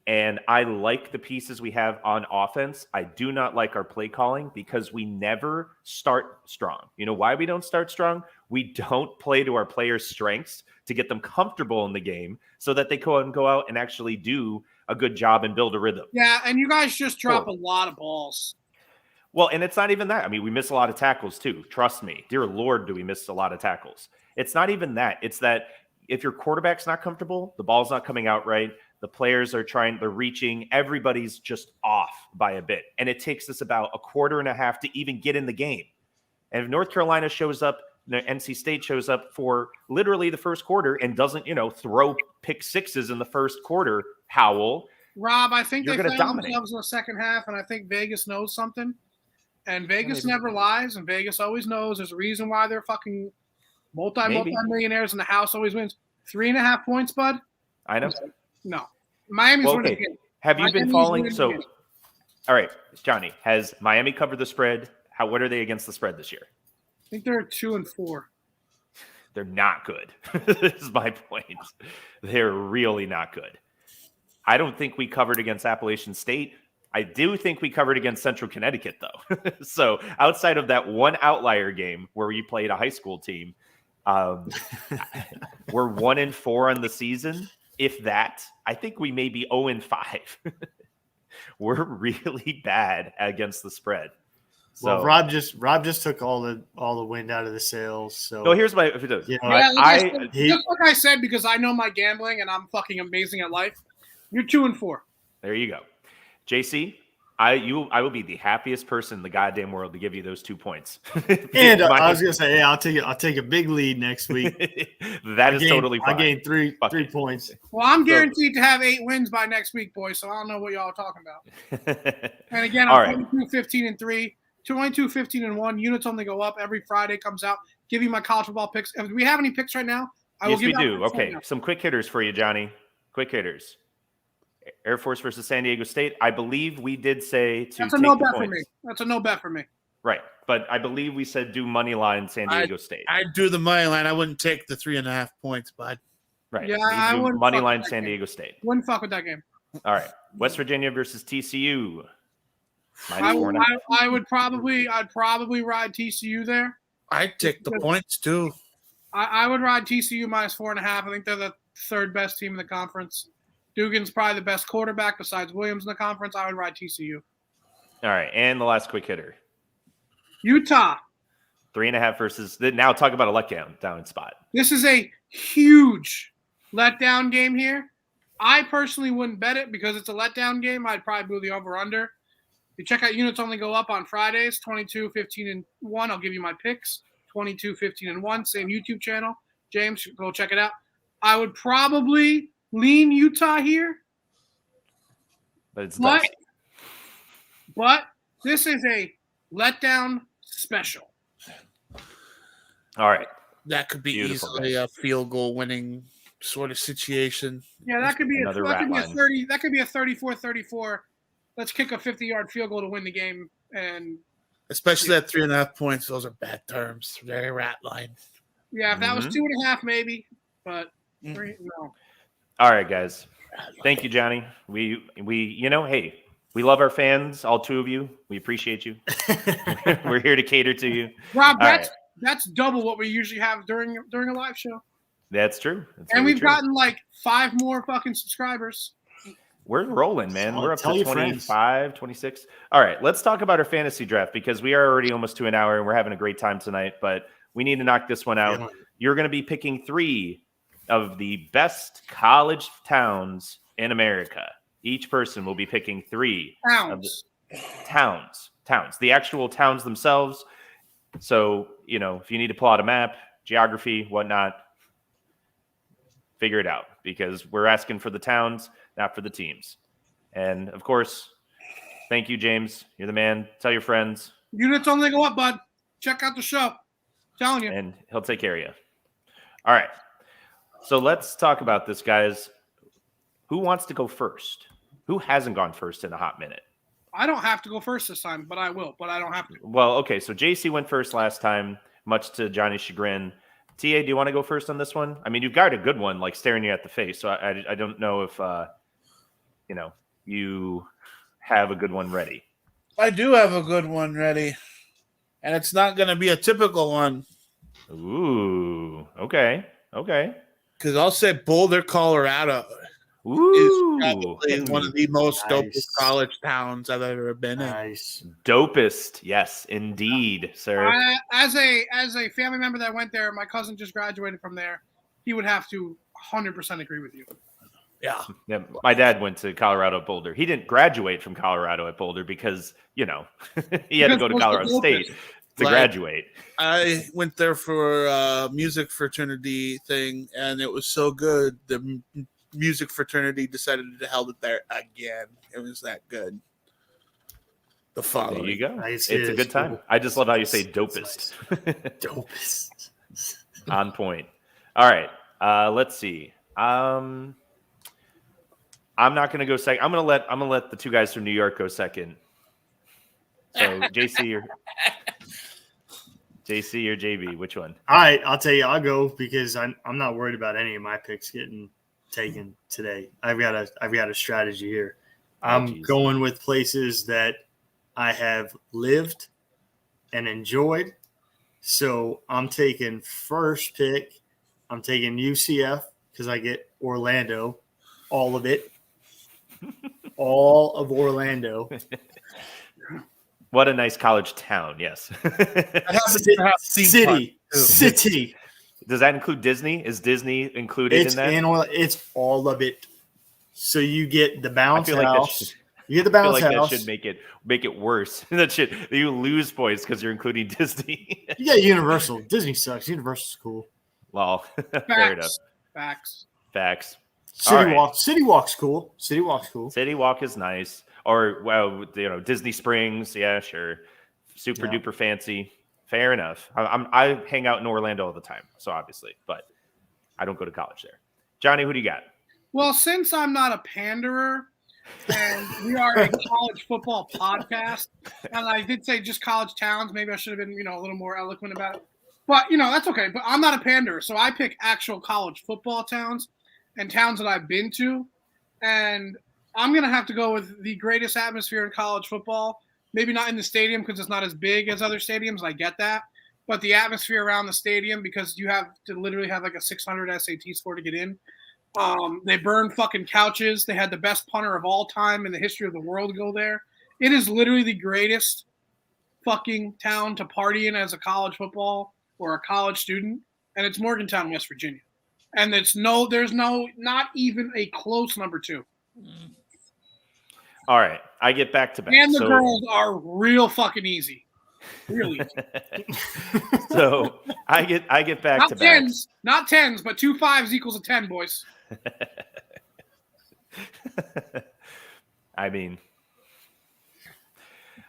[SPEAKER 3] and I like the pieces we have on offense. I do not like our play calling because we never start strong. You know why we don't start strong? We don't play to our players' strengths to get them comfortable in the game so that they go out and actually do a good job and build a rhythm.
[SPEAKER 2] Yeah, and you guys just drop a lot of balls.
[SPEAKER 3] Well, and it's not even that. I mean, we miss a lot of tackles too. Trust me. Dear Lord, do we miss a lot of tackles. It's not even that. It's that if your quarterback's not comfortable, the ball's not coming out right, the players are they're reaching, everybody's just off by a bit. And it takes us about a quarter and a half to even get in the game. And if North Carolina shows up, NC State shows up for literally the first quarter and doesn't, throw pick sixes in the first quarter, Howell.
[SPEAKER 2] Rob, I think
[SPEAKER 3] You're
[SPEAKER 2] they
[SPEAKER 3] gonna
[SPEAKER 2] found
[SPEAKER 3] dominate.
[SPEAKER 2] themselves in the second half, and I think Vegas knows something. And Vegas never lies, and Vegas always knows. There's a reason why they're fucking multi-millionaires, and the house always wins. 3.5 points, bud?
[SPEAKER 3] I know.
[SPEAKER 2] No. Miami's winning the game.
[SPEAKER 3] Have you been
[SPEAKER 2] Miami's
[SPEAKER 3] following?
[SPEAKER 2] winning
[SPEAKER 3] So,
[SPEAKER 2] the game.
[SPEAKER 3] all right, Johnny, has Miami covered the spread? What are they against the spread this year?
[SPEAKER 2] I think they're 2-4.
[SPEAKER 3] They're not good. This is my point. They're really not good. I don't think we covered against Appalachian State. I do think we covered against Central Connecticut, though. So outside of that one outlier game where we played a high school team, we're 1-4 on the season. If that, I think we may be 0-5. We're really bad against the spread. So
[SPEAKER 5] Well, Rob just took all the wind out of the sails. So
[SPEAKER 3] no, here's my.
[SPEAKER 2] Just like I said, because I know my gambling and I'm fucking amazing at life. You're 2-4.
[SPEAKER 3] There you go, JC. I will be the happiest person in the goddamn world to give you those 2 points.
[SPEAKER 5] And I was gonna say, I'll take a big lead next week.
[SPEAKER 3] Totally fine.
[SPEAKER 5] I gained three points.
[SPEAKER 2] Well, I'm guaranteed to have 8 wins by next week, boys. So I don't know what y'all are talking about. And again, I'm 22-15-3, 22-15-1. Units only go up. Every Friday comes out. Give you my college football picks. If we have any picks right now, I will
[SPEAKER 3] yes,
[SPEAKER 2] give
[SPEAKER 3] we do.
[SPEAKER 2] picks
[SPEAKER 3] Okay,
[SPEAKER 2] right now.
[SPEAKER 3] some quick hitters for you, Johnny. Quick hitters. Air Force versus San Diego State. I believe we did say to
[SPEAKER 2] That's a
[SPEAKER 3] take
[SPEAKER 2] no
[SPEAKER 3] the
[SPEAKER 2] bet
[SPEAKER 3] points.
[SPEAKER 2] for me. That's a no bet for me.
[SPEAKER 3] Right, but I believe we said do money line San Diego State.
[SPEAKER 4] I'd do the money line. I wouldn't take the 3.5 points, bud.
[SPEAKER 3] Right.
[SPEAKER 2] Yeah,
[SPEAKER 3] We
[SPEAKER 2] I
[SPEAKER 3] do
[SPEAKER 2] wouldn't
[SPEAKER 3] money
[SPEAKER 2] fuck
[SPEAKER 3] line
[SPEAKER 2] with that
[SPEAKER 3] San
[SPEAKER 2] game.
[SPEAKER 3] Diego State.
[SPEAKER 2] Wouldn't fuck with that game.
[SPEAKER 3] All right. West Virginia versus TCU.
[SPEAKER 2] I'd probably ride TCU there.
[SPEAKER 4] I'd take the points too.
[SPEAKER 2] I would ride TCU -4.5. I think they're the third best team in the conference. Dugan's probably the best quarterback besides Williams in the conference. I would ride TCU.
[SPEAKER 3] All right. And the last quick hitter.
[SPEAKER 2] Utah.
[SPEAKER 3] 3.5 versus now talk about a letdown down spot.
[SPEAKER 2] This is a huge letdown game here. I personally wouldn't bet it because it's a letdown game. I'd probably do the over-under. You check out Units Only Go Up on Fridays, 22-15-1. I'll give you my picks, 22-15-1. Same YouTube channel. James, go check it out. I would probably lean Utah here.
[SPEAKER 3] But it's
[SPEAKER 2] But this is a letdown special.
[SPEAKER 3] all right.
[SPEAKER 4] That could be
[SPEAKER 3] Beautiful,
[SPEAKER 4] easily a field goal winning sort of situation.
[SPEAKER 2] Yeah, that could be
[SPEAKER 3] Another
[SPEAKER 2] a
[SPEAKER 3] rat line.
[SPEAKER 2] 30. That could be a 34-34. Let's kick a 50-yard field goal to win the game. And
[SPEAKER 4] Especially at 3.5 points. Those are bad terms. Very rat line.
[SPEAKER 2] yeah, if that was 2.5, maybe. But 3, no.
[SPEAKER 3] All right, guys. Thank you, Johnny. We hey, we love our fans, all 2 of you. We appreciate you. We're here to cater to you.
[SPEAKER 2] Rob,
[SPEAKER 3] All
[SPEAKER 2] that's double what we usually have during a live show.
[SPEAKER 3] That's true. That's
[SPEAKER 2] And
[SPEAKER 3] very
[SPEAKER 2] we've
[SPEAKER 3] true.
[SPEAKER 2] gotten like 5 more fucking subscribers.
[SPEAKER 3] We're rolling, man. We're up
[SPEAKER 5] Tell
[SPEAKER 3] to
[SPEAKER 5] your friends.
[SPEAKER 3] 25, 26. All right, let's talk about our fantasy draft because we are already almost to an hour and we're having a great time tonight, but we need to knock this one out.
[SPEAKER 5] Yeah.
[SPEAKER 3] You're going to be picking 3 of the best college towns in America. Each person will be picking 3 of the
[SPEAKER 2] Pounds.
[SPEAKER 3] towns, the actual towns themselves. So, if you need to pull out a map, geography, whatnot, figure it out, because we're asking for the towns, not for the teams. And of course, thank you, James. You're the man. Tell your friends,
[SPEAKER 2] Units only go up, bud. Check out the show. Telling you.
[SPEAKER 3] and he'll take care of you. All right. So let's talk about this, guys. Who wants to go first? Who hasn't gone first in a hot minute?
[SPEAKER 2] I don't have to go first this time, but I will. But I don't have to.
[SPEAKER 3] Well, okay. So JC went first last time, much to Johnny's chagrin. TA, do you want to go first on this one? I mean, you've got a good one, like staring you at the face. So I don't know if you have a good one ready.
[SPEAKER 4] I do have a good one ready, and it's not going to be a typical one.
[SPEAKER 3] Ooh, okay.
[SPEAKER 4] Because I'll say Boulder, Colorado
[SPEAKER 3] Ooh,
[SPEAKER 4] is probably one of the most
[SPEAKER 5] Nice.
[SPEAKER 4] dopest college towns I've ever been in.
[SPEAKER 5] Nice.
[SPEAKER 3] dopest. Yes, indeed, sir.
[SPEAKER 2] As a family member that went there, my cousin just graduated from there. He would have to 100% agree with you.
[SPEAKER 4] Yeah.
[SPEAKER 3] Yeah, my dad went to Colorado at Boulder. He didn't graduate from Colorado at Boulder because, he had to go to Colorado State to graduate.
[SPEAKER 4] I went there for a music fraternity thing, and it was so good. The music fraternity decided to hold it there again. It was that good. The following.
[SPEAKER 3] There you go.
[SPEAKER 5] Nice.
[SPEAKER 3] It's a good time.
[SPEAKER 5] Cool.
[SPEAKER 3] I just love how you say
[SPEAKER 5] Nice.
[SPEAKER 3] dopest.
[SPEAKER 5] Dopest.
[SPEAKER 3] On point. All right. Let's see. I'm not going to go second. I'm going to let the two guys from New York go second. So JC or JB, which one?
[SPEAKER 5] All right, I'll tell you, I'll go because I'm not worried about any of my picks getting taken today. I've got a strategy here. I'm going with places that I have lived and enjoyed. So I'm taking first pick. I'm taking UCF because I get Orlando, all of it. All of Orlando.
[SPEAKER 3] What a nice college town, yes.
[SPEAKER 5] City.
[SPEAKER 3] Does that include Disney? Is Disney included in that?
[SPEAKER 5] It's all of it. So you get the bounce
[SPEAKER 3] I feel like
[SPEAKER 5] house. You get the bounce house.
[SPEAKER 3] That should make it worse. You lose points because you're including Disney.
[SPEAKER 5] You got Universal. Disney sucks. Universal's cool.
[SPEAKER 3] Well, fair enough. Facts.
[SPEAKER 5] City Walk's cool. City Walk is nice. Or Disney Springs. Yeah, sure. Super duper fancy. Fair enough. I hang out in Orlando all the time, so obviously, but I don't go to college there. Johnny, who do you got?
[SPEAKER 2] Well, since I'm not a panderer, and we are a college football podcast, and I did say just college towns, maybe I should have been, a little more eloquent about it. But, that's okay. But I'm not a panderer, so I pick actual college football towns and towns that I've been to. And I'm going to have to go with the greatest atmosphere in college football. Maybe not in the stadium because it's not as big as other stadiums. I get that. But the atmosphere around the stadium, because you have to literally have like a 600 SAT score to get in. They burned fucking couches. They had the best punter of all time in the history of the world go there. It is literally the greatest fucking town to party in as a college football or a college student. And it's Morgantown, West Virginia. And there's not even a close number two.
[SPEAKER 3] All right. I get back to back.
[SPEAKER 2] And the girls are real fucking easy. Really.
[SPEAKER 3] So I get back
[SPEAKER 2] not
[SPEAKER 3] to
[SPEAKER 2] tens, back. Not tens, but 2 5s equals a 10, boys.
[SPEAKER 3] I mean,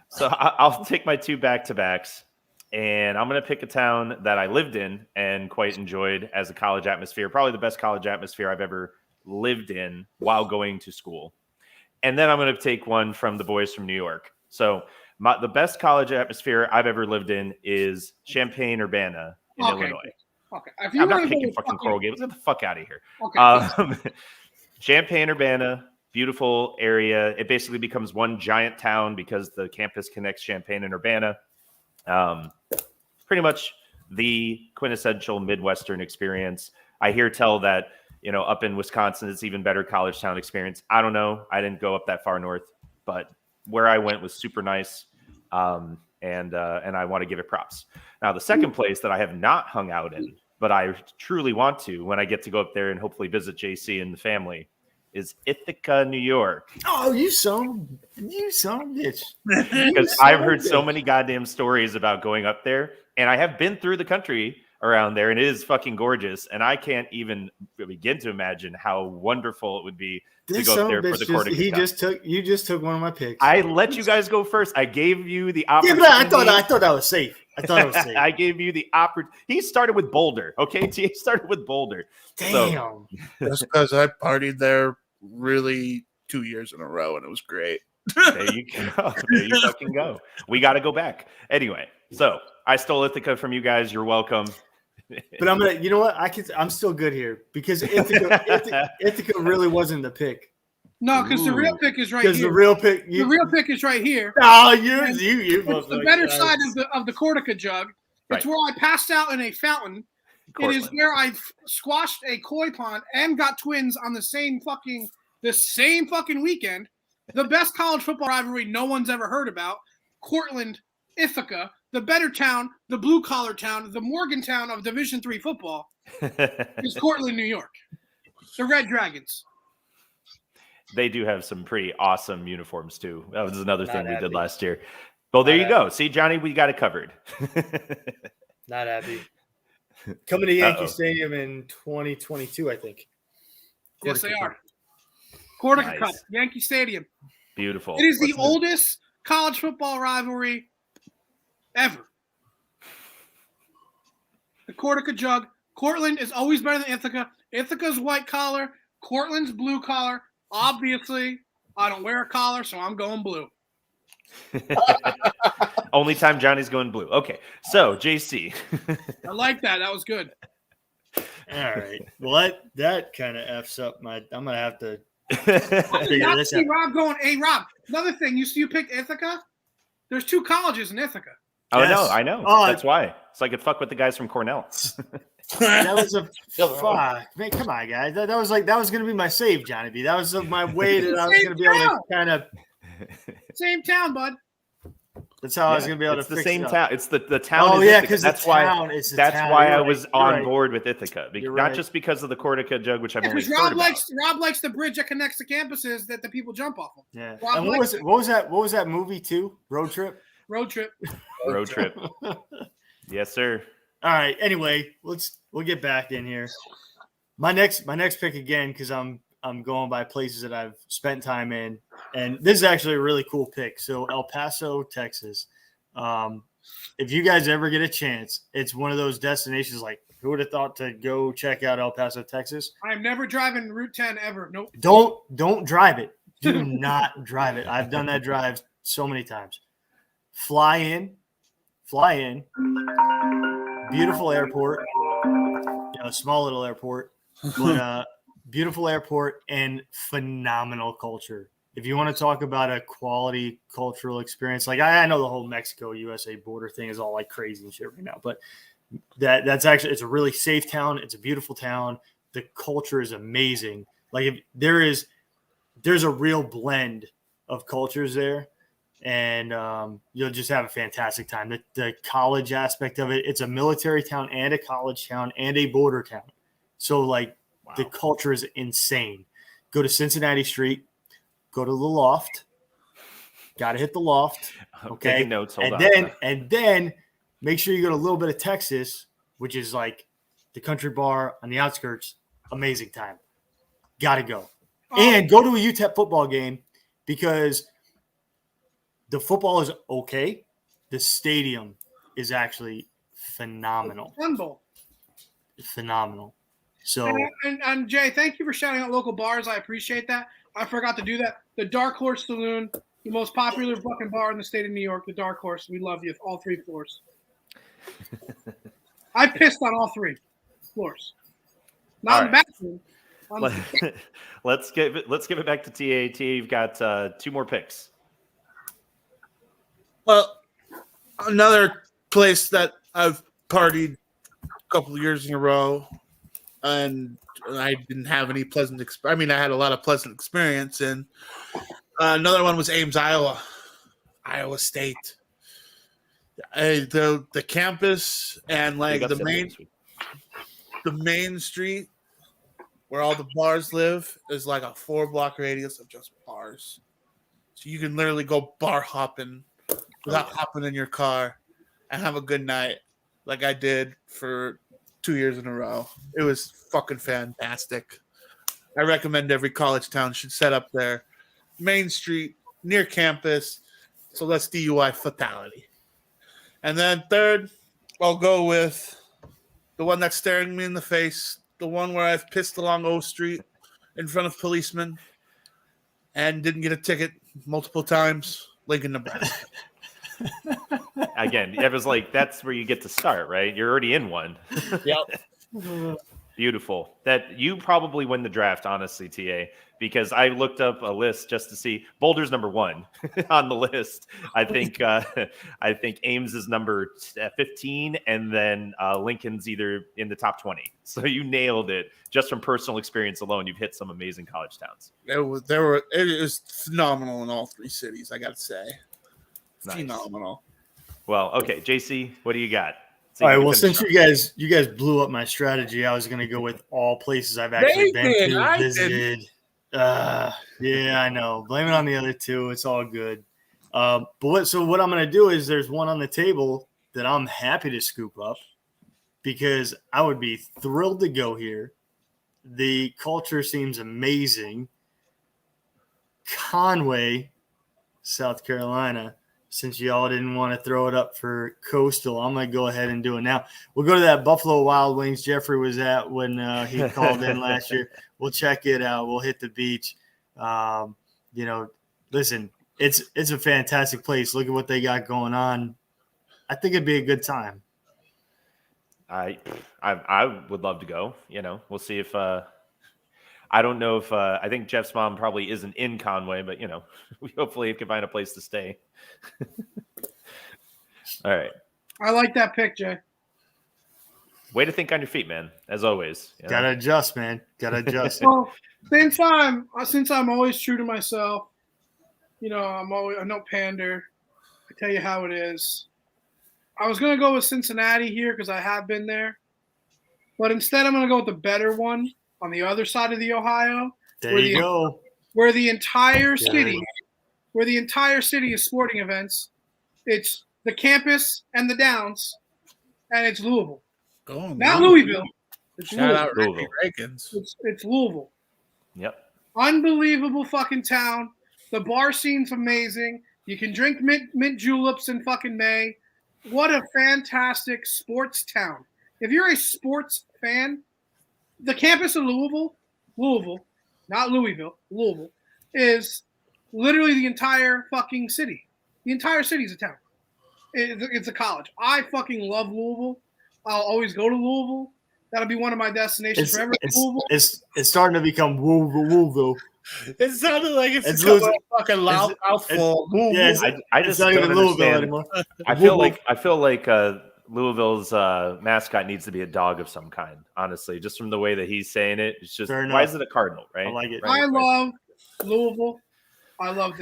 [SPEAKER 3] so I'll take my 2 back-to-backs, and I'm going to pick a town that I lived in and quite enjoyed as a college atmosphere, probably the best college atmosphere I've ever lived in while going to school. And then I'm going to take one from the boys from New York. So the best college atmosphere I've ever lived in is Champaign-Urbana in Illinois.
[SPEAKER 2] Okay.
[SPEAKER 3] I'm not picking fucking Coral Gables. Get the fuck out of here. Okay. Champaign-Urbana, beautiful area. It basically becomes one giant town because the campus connects Champaign and Urbana. Pretty much the quintessential Midwestern experience. I hear tell that, up in Wisconsin, it's even better college town experience. I don't know. I didn't go up that far north, but where I went was super nice. And I want to give it props. Now, the second place that I have not hung out in, but I truly want to when I get to go up there and hopefully visit JC and the family, is Ithaca, New York.
[SPEAKER 5] Oh, you son of a bitch.
[SPEAKER 3] Because I've heard so many goddamn stories about going up there, and I have been through the country around there, and it is fucking gorgeous. And I can't even begin to imagine how wonderful it would be to go up there for the Cortica Cup.
[SPEAKER 5] You just took one of my picks.
[SPEAKER 3] I let you guys go first. I gave you the
[SPEAKER 5] Yeah,
[SPEAKER 3] opportunity.
[SPEAKER 5] but I thought that was safe. I thought it was safe.
[SPEAKER 3] I gave you the opportunity. He started with Boulder. Okay, he started with Boulder.
[SPEAKER 5] Damn.
[SPEAKER 3] So,
[SPEAKER 4] That's because I partied there really 2 years in a row, and it was great.
[SPEAKER 3] there you go. There you fucking go. We got to go back. Anyway, so I stole Ithaca from you guys. You're welcome.
[SPEAKER 5] But I'm gonna. You know what? I'm still good here because Ithaca really wasn't the pick.
[SPEAKER 2] No, because the real pick is right here.
[SPEAKER 5] Because the real pick
[SPEAKER 2] is right here.
[SPEAKER 5] Oh, you.
[SPEAKER 2] It's the better side of the Cortica jug. It's where I passed out in a fountain. It is where I squashed a koi pond and got twins on the same fucking weekend. The best college football rivalry no one's ever heard about. Cortland, Ithaca, the better town, the blue collar town, the Morgantown of Division III football is Cortland, New York. The Red Dragons.
[SPEAKER 3] They do have some pretty awesome uniforms too. That was another thing we did last year. Well, there you go. See, Johnny, we got it covered.
[SPEAKER 5] Not happy. Coming to Yankee Stadium in 2022, I think.
[SPEAKER 2] Yes, they are. Cortica Cup, Yankee Stadium.
[SPEAKER 3] Beautiful.
[SPEAKER 2] It is the oldest college football rivalry ever. The Cortica Jug. Cortland is always better than Ithaca. Ithaca's white collar. Cortland's blue collar. Obviously, I don't wear a collar, so I'm going blue.
[SPEAKER 3] Only time Johnny's going blue. Okay, so JC.
[SPEAKER 2] I like that. That was good.
[SPEAKER 5] All right. Well, that kind of F's up my. I'm gonna have to figure this out.
[SPEAKER 2] Rob going. Hey, Rob. Another thing. You picked Ithaca. There's 2 colleges in Ithaca.
[SPEAKER 3] Oh
[SPEAKER 5] Yes.
[SPEAKER 3] no, I know.
[SPEAKER 5] Oh,
[SPEAKER 3] that's why. So I could fuck with the guys from Cornell.
[SPEAKER 5] That was a fuck. Man, come on, guys. That was going to be my save, Johnny B. That was my way that I was going to be able to kind of.
[SPEAKER 2] Same town, bud.
[SPEAKER 5] That's how I was going to be able to.
[SPEAKER 3] It's the
[SPEAKER 5] fix
[SPEAKER 3] same
[SPEAKER 5] it up.
[SPEAKER 3] town. It's the town.
[SPEAKER 5] Oh
[SPEAKER 3] is
[SPEAKER 5] yeah,
[SPEAKER 3] Ithaca.
[SPEAKER 5] because
[SPEAKER 3] that's
[SPEAKER 5] why.
[SPEAKER 3] That's why I was on
[SPEAKER 5] right.
[SPEAKER 3] board with Ithaca, not just because of the Cortica Jug, which I've only heard about.
[SPEAKER 2] Rob likes the bridge that connects the campuses that the people jump off of.
[SPEAKER 5] Yeah.
[SPEAKER 2] Rob
[SPEAKER 5] And what was that movie too? Road Trip.
[SPEAKER 2] Road Trip.
[SPEAKER 3] Road Trip. Yes, sir.
[SPEAKER 5] All right. Anyway, we'll get back in here. My next pick again, because I'm going by places that I've spent time in, and this is actually a really cool pick. So El Paso, Texas. If you guys ever get a chance, it's one of those destinations. Like, who would have thought to go check out El Paso, Texas?
[SPEAKER 2] I'm never driving Route 10 ever. Nope.
[SPEAKER 5] Don't drive it. Do not drive it. I've done that drive so many times. Fly in. Beautiful airport. Small little airport, but beautiful airport and phenomenal culture. If you want to talk about a quality cultural experience, like I know the whole Mexico-USA border thing is all like crazy and shit right now, but that's actually, it's a really safe town. It's a beautiful town. The culture is amazing. Like if there's a real blend of cultures there. And you'll just have a fantastic time. The college aspect of it, it's a military town and a college town and a border town. So, the culture is insane. Go to Cincinnati Street. Go to the Loft. Got to hit the Loft. Okay.
[SPEAKER 3] Taking notes.
[SPEAKER 5] And then make sure you go to a little bit of Texas, which is like the country bar on the outskirts. Amazing time. Got to go. And go to a UTEP football game because – the football is okay. The stadium is actually phenomenal. Phenomenal. So,
[SPEAKER 2] and Jay, thank you for shouting out local bars. I appreciate that. I forgot to do that. The Dark Horse Saloon, the most popular fucking bar in the state of New York, the Dark Horse. We love you. All 3 floors. I pissed on all 3 floors. Not in the bathroom.
[SPEAKER 3] Let's give it back to TA. TA, you've got 2 more picks.
[SPEAKER 4] Well, another place that I've partied a couple of years in a row, and I didn't have any pleasant experience. I mean, I had a lot of pleasant experience, and another one was Ames, Iowa State. The campus and the main street where all the bars live is like a 4-block radius of just bars, so you can literally go bar hopping without hopping in your car and have a good night like I did for 2 years in a row. It was fucking fantastic. I recommend every college town should set up their main street near campus. So less DUI fatality. And then third, I'll go with the one that's staring me in the face, the one where I've pissed along O Street in front of policemen and didn't get a ticket multiple times, Lincoln, Nebraska.
[SPEAKER 3] Again, it was like that's where you get to start, right? You're already in one.
[SPEAKER 4] Yep.
[SPEAKER 3] Beautiful. That you probably win the draft, honestly, TA, because I looked up a list just to see Boulder's number 1 on the list. I think Ames is number 15, and then Lincoln's either in the top 20. So you nailed it just from personal experience alone. You've hit some amazing college towns.
[SPEAKER 4] It was phenomenal in all 3 cities, I gotta say.
[SPEAKER 3] Nice.
[SPEAKER 4] Phenomenal.
[SPEAKER 3] Well, okay, JC, what do you got?
[SPEAKER 5] All right. Well, since you guys blew up my strategy, I was going to go with all places I've actually been to, visited. Yeah, I know. Blame it on the other 2. It's all good. But what I'm going to do is there's one on the table that I'm happy to scoop up because I would be thrilled to go here. The culture seems amazing. Conway, South Carolina. Since y'all didn't want to throw it up for Coastal, I'm going to go ahead and do it now. We'll go to that Buffalo Wild Wings Jeffrey was at when he called in last year. We'll check it out. We'll hit the beach. Listen, it's a fantastic place. Look at what they got going on. I think it'd be a good time.
[SPEAKER 3] I would love to go. We'll see if I don't know if I think Jeff's mom probably isn't in Conway, but we hopefully can find a place to stay. All right.
[SPEAKER 2] I like that pick, Jay.
[SPEAKER 3] Way to think on your feet, man. As always.
[SPEAKER 5] Gotta adjust, man. Gotta adjust.
[SPEAKER 2] Well, since I'm always true to myself, I don't pander. I tell you how it is. I was gonna go with Cincinnati here because I have been there, but instead I'm gonna go with the better one on the other side of the Ohio.
[SPEAKER 5] There you go.
[SPEAKER 2] Where the entire city is sporting events. It's the campus and the Downs, and it's Louisville. Not Louisville. It's
[SPEAKER 4] Shout out
[SPEAKER 3] Louisville.
[SPEAKER 4] Reagans.
[SPEAKER 2] It's Louisville.
[SPEAKER 3] Yep.
[SPEAKER 2] Unbelievable fucking town. The bar scene's amazing. You can drink mint juleps in fucking May. What a fantastic sports town. If you're a sports fan, the campus of Louisville, not Louisville, Louisville, is literally the entire fucking city. The entire city is a town. It's a college. I fucking love Louisville. I'll always go to Louisville. That'll be one of my destinations forever.
[SPEAKER 5] It's starting to become Louisville.
[SPEAKER 4] It sounded like it's a fucking mouthful.
[SPEAKER 5] Yeah,
[SPEAKER 3] I just
[SPEAKER 5] not
[SPEAKER 3] don't
[SPEAKER 5] even Louisville
[SPEAKER 3] understand.
[SPEAKER 5] anymore.
[SPEAKER 3] I feel like Louisville's mascot needs to be a dog of some kind. Honestly, just from the way that he's saying it, it's just why is it a cardinal, right?
[SPEAKER 5] I like it.
[SPEAKER 2] I love Louisville. I love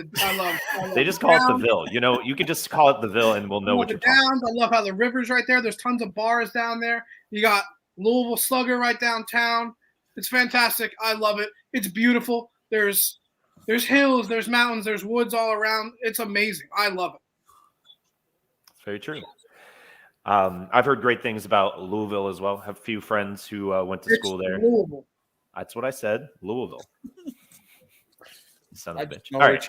[SPEAKER 3] They just call it the Ville. You could just call it the Ville, and we'll know what you're talking
[SPEAKER 2] about. I love how the river's right there. There's tons of bars down there. You got Louisville Slugger right downtown. It's fantastic. I love it. It's beautiful. There's hills, there's mountains, there's woods all around. It's amazing. I love it.
[SPEAKER 3] It's very true. I've heard great things about Louisville as well. Have a few friends who went to school there.
[SPEAKER 2] Louisville.
[SPEAKER 3] That's what I said. Louisville. Son of a bitch. All right.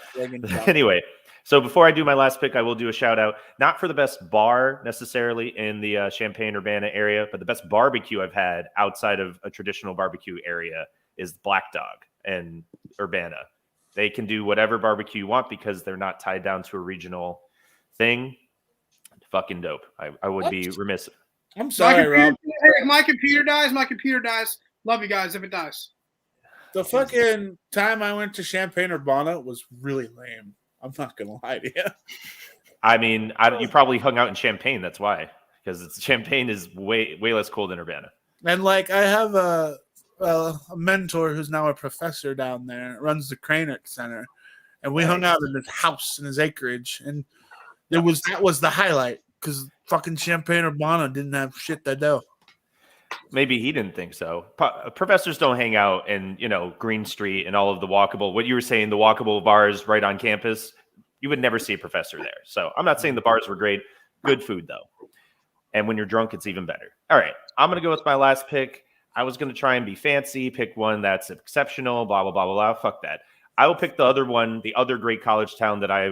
[SPEAKER 3] Anyway, so before I do my last pick, I will do a shout out, not for the best bar necessarily in the Champaign-Urbana area, but the best barbecue I've had outside of a traditional barbecue area is Black Dog in Urbana. They can do whatever barbecue you want because they're not tied down to a regional thing. Fucking dope. I would be remiss.
[SPEAKER 4] I'm sorry, Rob.
[SPEAKER 2] My computer dies. Love you guys if it dies.
[SPEAKER 4] The fucking time I went to Champaign-Urbana was really lame. I'm not gonna lie to you.
[SPEAKER 3] I mean, you probably hung out in Champaign. That's why, because Champaign is way less cold than Urbana.
[SPEAKER 4] And I have a mentor who's now a professor down there, runs the Cranick Center, and we hung out in his house in his acreage, and that was the highlight because fucking Champaign-Urbana didn't have shit to do.
[SPEAKER 3] Maybe he didn't think so. Professors don't hang out in, Green Street and all of the walkable, what you were saying, the walkable bars right on campus. You would never see a professor there. So I'm not saying the bars were great. Good food, though. And when you're drunk, it's even better. All right, I'm going to go with my last pick. I was going to try and be fancy, pick one that's exceptional, blah, blah, blah, blah, blah. Fuck that. I will pick the other one, the other great college town that I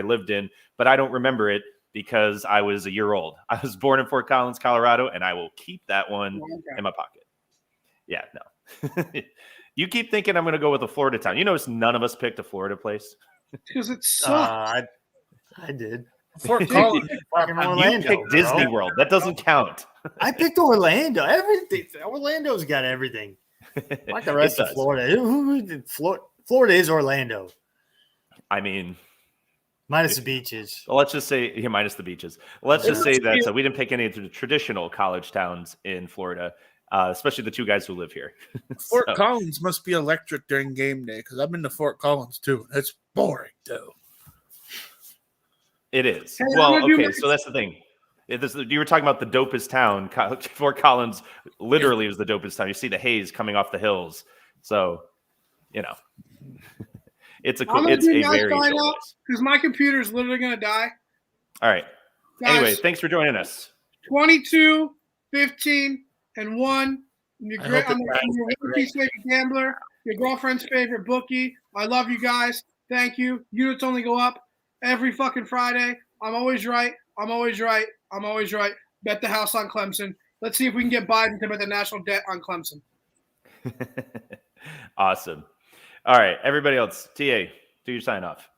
[SPEAKER 3] lived in, but I don't remember it because I was a year old. I was born in Fort Collins, Colorado, and I will keep that one in my pocket. Yeah, no. You keep thinking I'm going to go with a Florida town. You notice none of us picked a Florida place?
[SPEAKER 2] Because it sucks.
[SPEAKER 5] I did.
[SPEAKER 4] Fort Collins.
[SPEAKER 5] Fucking
[SPEAKER 3] You
[SPEAKER 5] Orlando,
[SPEAKER 3] picked Disney
[SPEAKER 5] bro.
[SPEAKER 3] World. That doesn't count.
[SPEAKER 5] I picked Orlando. Everything. Orlando's got everything. Like the rest of Florida. Florida is Orlando.
[SPEAKER 3] I mean,
[SPEAKER 5] minus the beaches.
[SPEAKER 3] Let's just say, minus the beaches. Let's just say that we didn't pick any of the traditional college towns in Florida, especially the two guys who live here.
[SPEAKER 4] Fort Collins must be electric during game day because I've been to Fort Collins too. It's boring, though.
[SPEAKER 3] It is.
[SPEAKER 2] Hey,
[SPEAKER 3] well, okay, so that's the thing. You were talking about the dopest town. Fort Collins literally was the dopest town. You see the haze coming off the hills. So, it's a very chill place.
[SPEAKER 2] Because my computer is literally going to die.
[SPEAKER 3] All right.
[SPEAKER 2] Guys,
[SPEAKER 3] anyway, thanks for joining us.
[SPEAKER 2] 22, 15, and 1. Your rookie favorite gambler, your girlfriend's favorite bookie. I love you guys. Thank you. Units only go up every fucking Friday. I'm always right. I'm always right. I'm always right. Bet the house on Clemson. Let's see if we can get Biden to bet the national debt on Clemson.
[SPEAKER 3] Awesome. All right, everybody else. TA, do your sign off.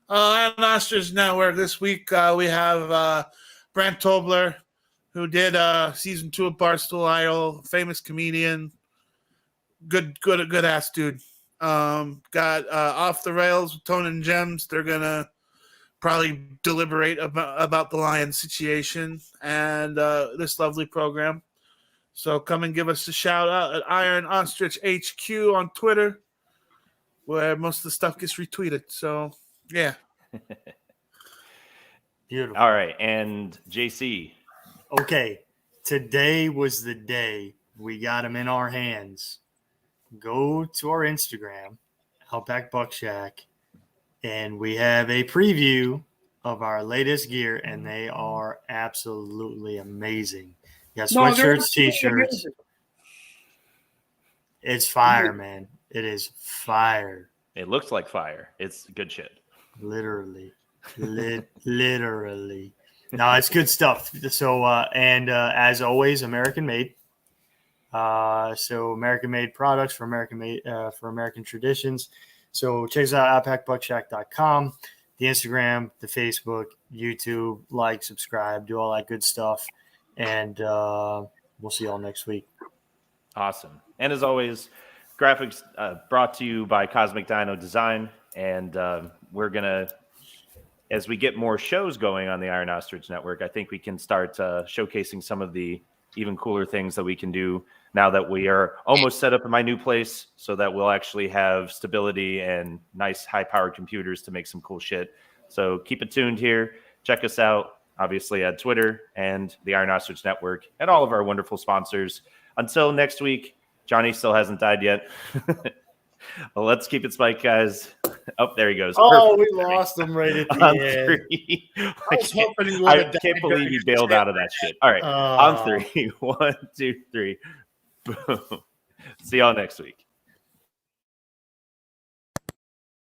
[SPEAKER 4] On Ostrich Network this week, we have Brent Tobler, who did season 2 of Barstool Idol, famous comedian, good ass dude. Got Off the Rails with Tone and Gems. They're gonna probably deliberate about the Lions situation and this lovely program. So come and give us a shout out at Iron Ostrich HQ on Twitter, where most of the stuff gets retweeted. So yeah.
[SPEAKER 5] Beautiful.
[SPEAKER 3] All right, and JC.
[SPEAKER 5] Okay, today was the day we got them in our hands. Go to our Instagram, Outback Buck Shack, and we have a preview of our latest gear, and they are absolutely amazing. You got sweatshirts, t-shirts. It's fire, man. It is fire.
[SPEAKER 3] It looks like fire. It's good shit.
[SPEAKER 5] Literally. Literally. No, it's good stuff. So, as always, American made. So American-made products for American traditions. So check us out, outbackbuckshack.com, the Instagram, the Facebook, YouTube, like, subscribe, do all that good stuff. And we'll see y'all next week.
[SPEAKER 3] Awesome. And as always, graphics brought to you by Cosmic Dino Design. And we're going to, as we get more shows going on the Iron Ostrich Network, I think we can start showcasing some of the even cooler things that we can do now that we are almost set up in my new place, so that we'll actually have stability and nice high-powered computers to make some cool shit. So keep it tuned here. Check us out, obviously, at Twitter and the Iron Ostrich Network and all of our wonderful sponsors. Until next week, Johnny still hasn't died yet. Well, let's keep it spiked, guys. Oh, there he goes.
[SPEAKER 5] Oh,
[SPEAKER 3] Perfect.
[SPEAKER 5] we lost him right at the end.
[SPEAKER 3] 3. I can't believe he bailed out of that shit. All right, on 3. 1, 2, 3. Boom. See y'all next week.